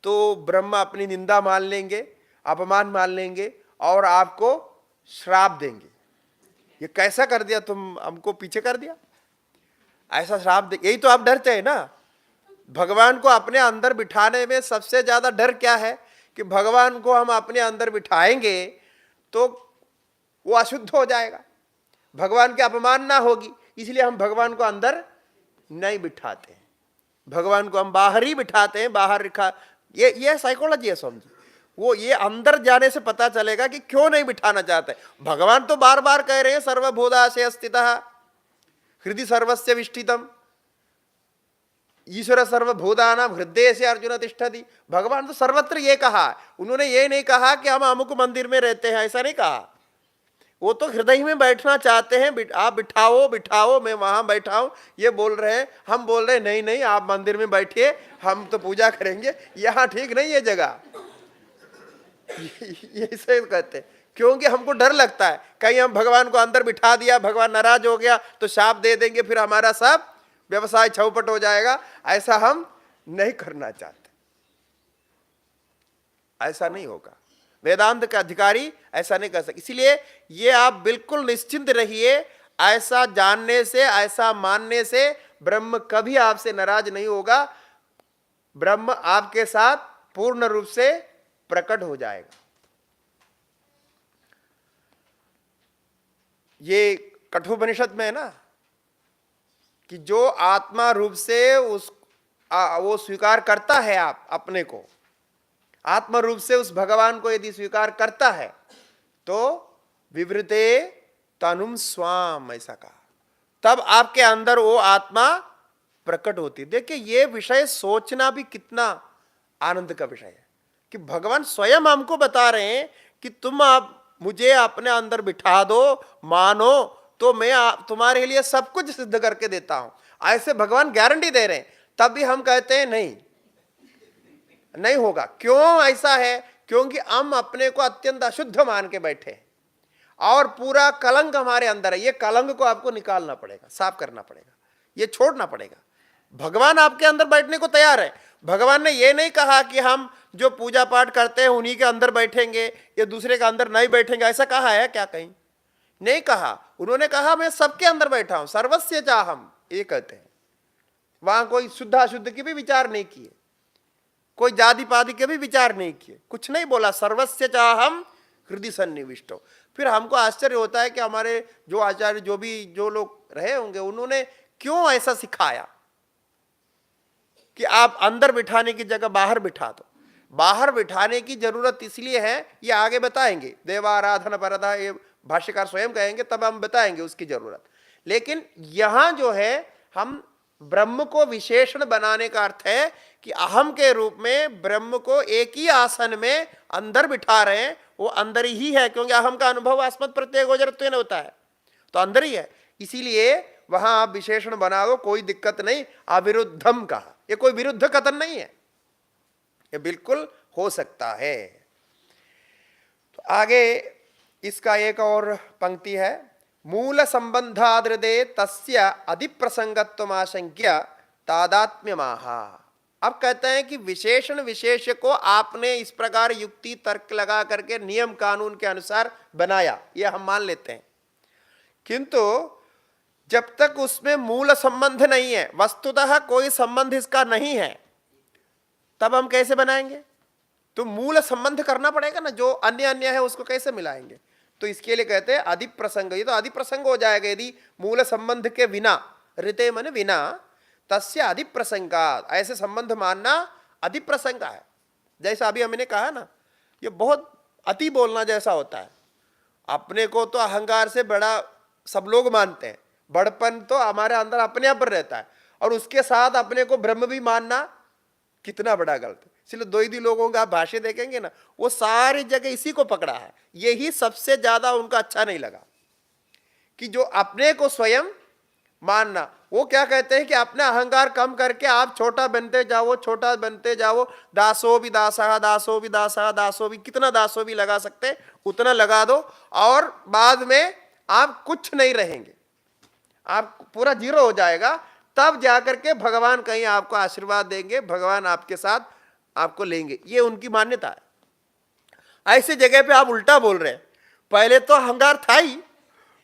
तो ब्रह्म अपनी निंदा मान लेंगे, अपमान मान लेंगे और आपको श्राप देंगे। ये कैसा कर दिया, तुम हमको पीछे कर दिया, ऐसा श्राप दे। यही तो आप डरते हैं ना। भगवान को अपने अंदर बिठाने में सबसे ज्यादा डर क्या है? कि भगवान को हम अपने अंदर बिठाएंगे तो वो अशुद्ध हो जाएगा, भगवान के अपमान ना होगी, इसलिए हम भगवान को अंदर नहीं बिठाते हैं। भगवान को हम बाहर ही बिठाते हैं, बाहर रखा। ये साइकोलॉजी है, समझिए। वो ये अंदर जाने से पता चलेगा कि क्यों नहीं बिठाना चाहते। भगवान तो बार बार कह रहे हैं सर्वभूताशय स्थितः हृदि सर्वस्य विष्ठितम, ईश्वर सर्वभूतानां हृदय से अर्जुन तिष्ठति। भगवान तो सर्वत्र ये कहा, उन्होंने ये नहीं कहा कि हम अमुक मंदिर में रहते हैं, ऐसा नहीं कहा। वो तो हृदय में बैठना चाहते हैं, आप बिठाओ बिठाओ, मैं वहां बैठा हूं, ये बोल रहे हैं। हम बोल रहे हैं नहीं नहीं, आप मंदिर में बैठिए, हम तो पूजा करेंगे, यहां ठीक नहीं है जगह। ये इसे कहते हैं, क्योंकि हमको डर लगता है कहीं हम भगवान को अंदर बिठा दिया, भगवान नाराज हो गया तो शाप दे देंगे, फिर हमारा सब व्यवसाय चौपट हो जाएगा। ऐसा हम नहीं करना चाहते, ऐसा नहीं होगा। वेदांत का अधिकारी ऐसा नहीं कर सकते। इसलिए ये आप बिल्कुल निश्चिंत रहिए, ऐसा जानने से, ऐसा मानने से ब्रह्म कभी आपसे नाराज नहीं होगा। ब्रह्म आपके साथ पूर्ण रूप से प्रकट हो जाएगा। ये कठोपनिषद में है ना कि जो आत्मा रूप से वो स्वीकार करता है, आप अपने को आत्मा रूप से उस भगवान को यदि स्वीकार करता है तो विवृते तनुम स्वाम, ऐसा कहा, तब आपके अंदर वो आत्मा प्रकट होती। देखिए ये विषय सोचना भी कितना आनंद का विषय है कि भगवान स्वयं हमको बता रहे हैं कि तुम आप मुझे अपने अंदर बिठा दो, मानो तो मैं तुम्हारे लिए सब कुछ सिद्ध करके देता हूं। ऐसे भगवान गारंटी दे रहे हैं, तब भी हम कहते हैं नहीं, नहीं होगा। क्यों ऐसा है? क्योंकि हम अपने को अत्यंत अशुद्ध मान के बैठे हैं और पूरा कलंक हमारे अंदर है। ये कलंक को आपको निकालना पड़ेगा, साफ करना पड़ेगा, ये छोड़ना पड़ेगा। भगवान आपके अंदर बैठने को तैयार है। भगवान ने ये नहीं कहा कि हम जो पूजा पाठ करते हैं उन्हीं के अंदर बैठेंगे या दूसरे के अंदर नहीं बैठेंगे, ऐसा कहा है क्या? कहीं नहीं कहा। उन्होंने कहा मैं सबके अंदर बैठा हूं, सर्वस्य चाहम, ये कहते हैं। वहां कोई शुद्ध अशुद्ध की भी विचार नहीं किए, कोई जाति पाति के भी विचार नहीं किए, कुछ नहीं बोला, सर्वस्य चाहम हृदय सन्निविष्टो। फिर हमको आश्चर्य होता है कि हमारे जो आचार्य जो लोग रहे होंगे उन्होंने क्यों ऐसा सिखाया कि आप अंदर बिठाने की जगह बाहर बिठा दो। बाहर बिठाने की जरूरत इसलिए है, ये आगे बताएंगे, देवाराधन परदा, ये भाष्यकार स्वयं कहेंगे, तब हम बताएंगे उसकी जरूरत। लेकिन यहां जो है हम ब्रह्म को विशेषण बनाने का अर्थ है कि अहम के रूप में ब्रह्म को एक ही आसन में अंदर बिठा रहे हैं। वो अंदर ही है, क्योंकि अहम का अनुभव अस्मत् प्रत्यय गोचरत्वेन होता है, तो अंदर ही है। इसीलिए वहां आप विशेषण बना दो, कोई दिक्कत नहीं। अविरुद्धम कहा, ये कोई विरुद्ध कथन नहीं है, ये बिल्कुल हो सकता है। तो आगे इसका एक और पंक्ति है, मूल संबंधादृदे तस्य अधिप्रसंगत्व आशंक्य तादात्म्यमाहा। अब कहते हैं कि विशेषण विशेष्य को आपने इस प्रकार युक्ति तर्क लगा करके नियम कानून के अनुसार बनाया, ये हम मान लेते हैं, किंतु जब तक उसमें मूल संबंध नहीं है, वस्तुतः कोई संबंध इसका नहीं है, तब हम कैसे बनाएंगे? तो मूल संबंध करना पड़ेगा ना, जो अन्य अन्य है उसको कैसे मिलाएंगे? तो इसके लिए कहते हैं अधिप्रसंग। ये तो अधिप्रसंग हो जाएगा यदि मूल संबंध के बिना, ऋते मन बिना, तस्य अधिप्रसंगात्, ऐसे संबंध मानना अधिप्रसंग है। जैसा अभी हमने कहा ना, ये बहुत अति बोलना जैसा होता है। अपने को तो अहंकार से बड़ा सब लोग मानते हैं, बड़पन तो हमारे अंदर अपने आप रहता है, और उसके साथ अपने को ब्रह्म भी मानना कितना बड़ा गलत है। इसलिए द्वैती लोगों का आप भाष्य देखेंगे ना, वो सारी जगह इसी को पकड़ा है। यही सबसे ज्यादा उनका अच्छा नहीं लगा कि जो अपने को स्वयं मानना। वो क्या कहते हैं कि अपना अहंकार कम करके आप छोटा बनते जाओ, छोटा बनते जाओ, दासो भी दासा, दासो भी दासा, दासो भी, कितना दासो भी लगा सकते उतना लगा दो, और बाद में आप कुछ नहीं रहेंगे, आप पूरा जीरो हो जाएगा। तब जाकर के भगवान कहीं आपको आशीर्वाद देंगे, भगवान आपके साथ आपको लेंगे, ये उनकी मान्यता है। ऐसी जगह पे आप उल्टा बोल रहे हैं, पहले तो अहंकार था ही,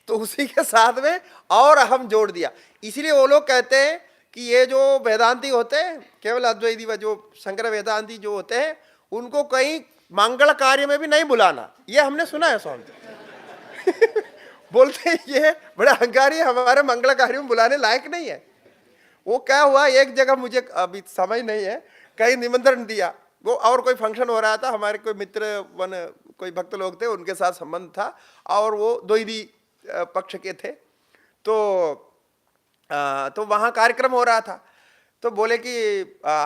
तो उसी के साथ में और अहम जोड़ दिया। इसलिए वो लोग कहते हैं कि ये जो वेदांती होते हैं, केवल अद्वैती व जो शंकर वेदांती जो होते हैं, उनको कहीं मंगल कार्य में भी नहीं बुलाना, ये हमने सुना है स्वामी बोलते हैं ये बड़े अहंकारी, हमारे मंगल कार्य में बुलाने लायक नहीं है। वो क्या हुआ, एक जगह मुझे अभी समझ नहीं है, कहीं निमंत्रण दिया, वो और कोई फंक्शन हो रहा था, हमारे कोई मित्र वन कोई भक्त लोग थे, उनके साथ संबंध था, और वो द्वैती पक्ष के थे, तो वहाँ कार्यक्रम हो रहा था। तो बोले कि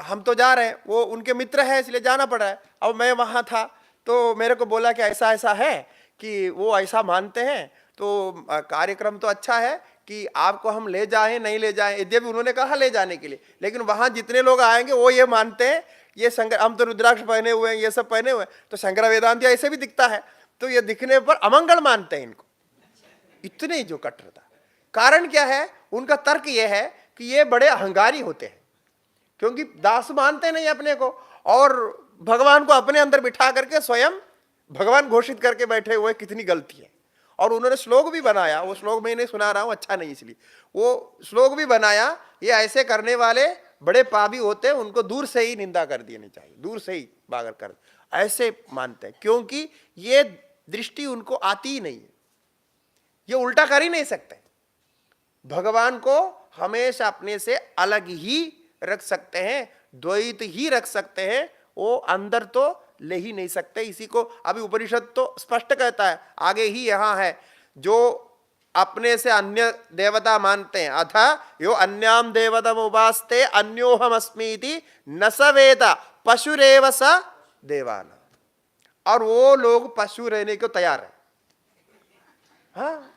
हम तो जा रहे हैं, वो उनके मित्र है इसलिए जाना पड़ रहा है। अब मैं वहाँ था तो मेरे को बोला कि ऐसा ऐसा है कि वो ऐसा मानते हैं, तो कार्यक्रम तो अच्छा है कि आपको हम ले जाएं नहीं ले जाएं। यद्यपि उन्होंने कहा ले जाने के लिए, लेकिन वहाँ जितने लोग आएंगे वो ये मानते हैं, ये शंकर, हम तो रुद्राक्ष पहने हुए हैं, ये सब पहने हुए हैं, तो शंकर वेदांती ऐसे भी दिखता है, तो ये दिखने पर अमंगल मानते हैं इनको। इतनी जो कट्टरता, कारण क्या है? उनका तर्क यह है कि ये बड़े अहंकारी होते हैं, क्योंकि दास मानते नहीं अपने को, और भगवान को अपने अंदर बिठा करके स्वयं भगवान घोषित करके बैठे हुए, कितनी गलती है। और उन्होंने श्लोक भी बनाया, वो श्लोक मैं नहीं सुना रहा हूं, अच्छा नहीं इसलिए, वो श्लोक भी बनाया, ये ऐसे करने वाले बड़े पापी होते हैं, उनको दूर से ही निंदा कर देनी चाहिए, दूर से ही बागर कर, ऐसे मानते हैं, क्योंकि ये दृष्टि उनको आती ही नहीं है। ये उल्टा कर ही नहीं सकते। भगवान को हमेशा अपने से अलग ही रख सकते हैं, द्वैत ही रख सकते हैं, वो अंदर तो ले ही नहीं सकते। इसी को अभी उपनिषद तो स्पष्ट कहता है, आगे ही यहां है, जो अपने से अन्य देवता मानते हैं, अथ यो अन्याम देवतम उपास्ते अन्योहम अस्मीति न स वेद पशुरेव स देवान। और वो लोग पशु रहने को तैयार है। हाँ,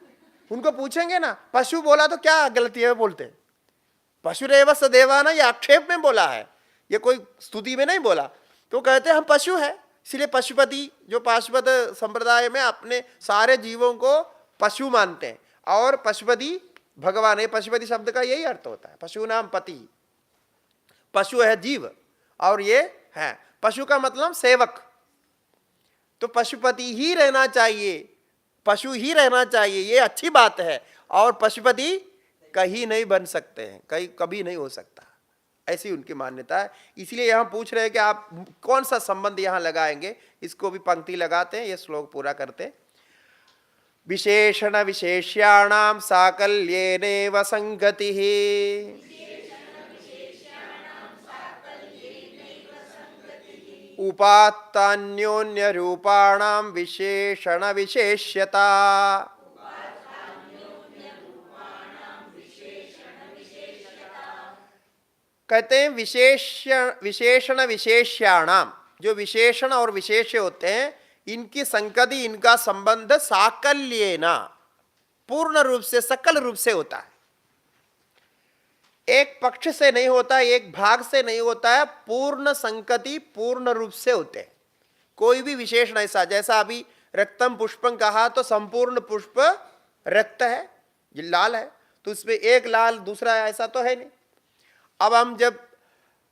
उनको पूछेंगे ना, पशु बोला तो क्या गलती है बोलते हैं? पशुरेव स देवान, ये आक्षेप में बोला है, ये कोई स्तुति में नहीं बोला। तो कहते हैं हम पशु है, इसलिए पशुपति जो पाशुपत संप्रदाय में अपने सारे जीवों को पशु मानते हैं, और पशुपति भगवान है। पशुपति शब्द का यही अर्थ होता है, पशु नाम पति। पशु है जीव, और ये है पशु का मतलब सेवक। तो पशुपति ही रहना चाहिए, पशु ही रहना चाहिए, ये अच्छी बात है। और पशुपति कहीं नहीं बन सकते हैं, कहीं कभी नहीं हो सकता, ऐसी उनकी मान्यता है। इसलिए यहां पूछ रहे हैं कि आप कौन सा संबंध यहां लगाएंगे। इसको भी पंक्ति लगाते हैं, ये श्लोक पूरा करते हैं। विशेषण विशेष्याणाम साकल्येनैव संगतिः उपात्तान्योन्य रूपाणाम विशेषण विशेष्यता। कहते हैं विशेषण विशेष्याणाम, जो विशेषण और विशेष्य होते हैं, इनकी संगति, इनका संबंध साकल्येन, पूर्ण रूप से, सकल रूप से होता है। एक पक्ष से नहीं होता, एक भाग से नहीं होता है, पूर्ण संगति पूर्ण रूप से होते हैं। कोई भी विशेषण ऐसा, जैसा अभी रक्तम पुष्पम कहा तो संपूर्ण पुष्प रक्त है, ये लाल है, तो उसमें एक लाल दूसरा ऐसा तो है नहीं। अब हम जब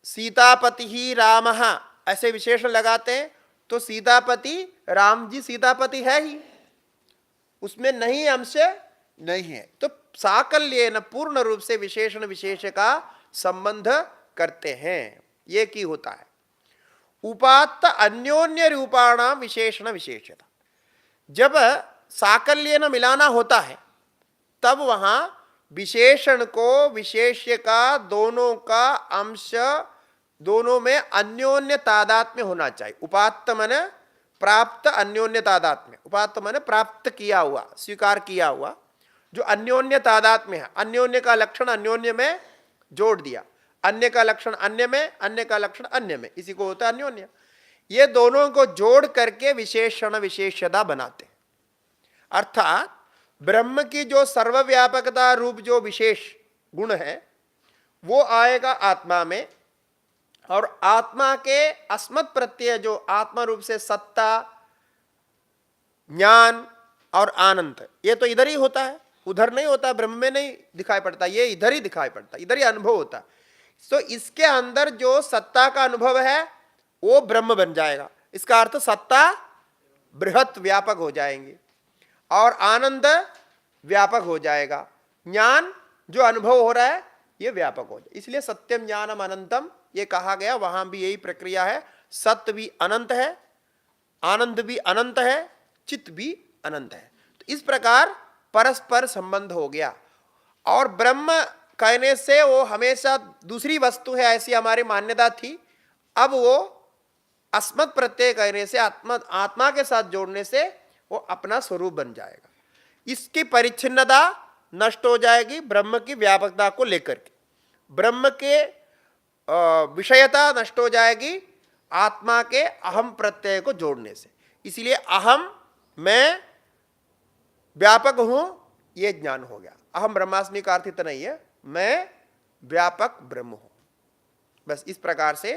सीतापति ही राम ऐसे विशेषण लगाते हैं तो सीतापति राम जी सीतापति है ही, उसमें नहीं अंश नहीं है। तो साकल्येन पूर्ण रूप से विशेषण विशेष का संबंध करते हैं, ये की होता है। उपात्त अन्योन्य रूपाणाम विशेषण विशेषता, जब साकल्येन मिलाना होता है तब वहां विशेषण को विशेष्य का, दोनों का अंश, दोनों में अन्योन्य तादात्म्य होना चाहिए। उपात्त माने प्राप्त, अन्योन्य तादात्म्य। उपात्त माने प्राप्त किया हुआ, स्वीकार किया हुआ, जो अन्योन्य तादात्म्य है। अन्योन्य का लक्षण अन्योन्य में जोड़ दिया, अन्य का लक्षण अन्य में, अन्य का लक्षण अन्य में, इसी को होता है अन्योन्य। ये दोनों को जोड़ करके विशेषण विशेषता बनाते हैं। अर्थात ब्रह्म की जो सर्वव्यापकता रूप जो विशेष गुण है वो आएगा आत्मा में, और आत्मा के अस्मत् प्रत्यय जो आत्मा रूप से सत्ता, ज्ञान और आनंद, ये तो इधर ही होता है, उधर नहीं होता, ब्रह्म में नहीं दिखाई पड़ता, ये इधर ही दिखाई पड़ता, इधर ही अनुभव होता। तो इसके अंदर जो सत्ता का अनुभव है वो ब्रह्म बन जाएगा। इसका अर्थ सत्ता बृहत व्यापक हो जाएंगे, और आनंद व्यापक हो जाएगा, ज्ञान जो अनुभव हो रहा है ये व्यापक हो जाए। इसलिए सत्यम ज्ञानम अनंतम ये कहा गया, वहां भी यही प्रक्रिया है। सत्य भी अनंत है, आनंद भी अनंत है, चित्त भी अनंत है। तो इस प्रकार परस्पर संबंध हो गया। और ब्रह्म कहने से वो हमेशा दूसरी वस्तु है ऐसी हमारी मान्यता थी। अब वो अस्मत् प्रत्यय कहने से, आत्मा के साथ जोड़ने से वो अपना स्वरूप बन जाएगा। इसकी परिच्छिन्नता नष्ट हो जाएगी ब्रह्म की व्यापकता को लेकर के, ब्रह्म के विषयता नष्ट हो जाएगी आत्मा के अहम प्रत्यय को जोड़ने से। इसलिए अहम, मैं व्यापक हूं, यह ज्ञान हो गया। अहम ब्रह्मास्मि का अर्थ इतना नहीं है, मैं व्यापक ब्रह्म हूं। बस इस प्रकार से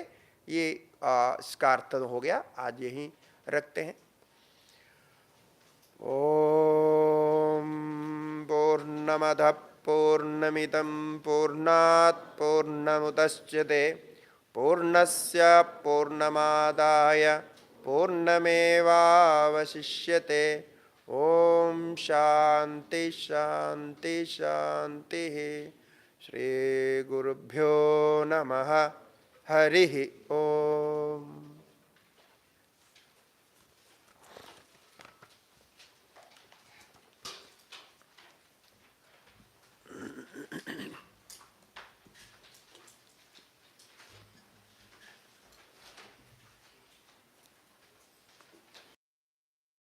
ये इसका अर्थ हो गया। आज यही रखते हैं। ओम पूर्णमदः पूर्णमिदं पूर्णात् पूर्णमुदच्यते पूर्णस्य पूर्णमादाय पूर्णमेवावशिष्यते। ओम शांति शांति शांति। श्री गुरुभ्यो नमः। हरि ओम।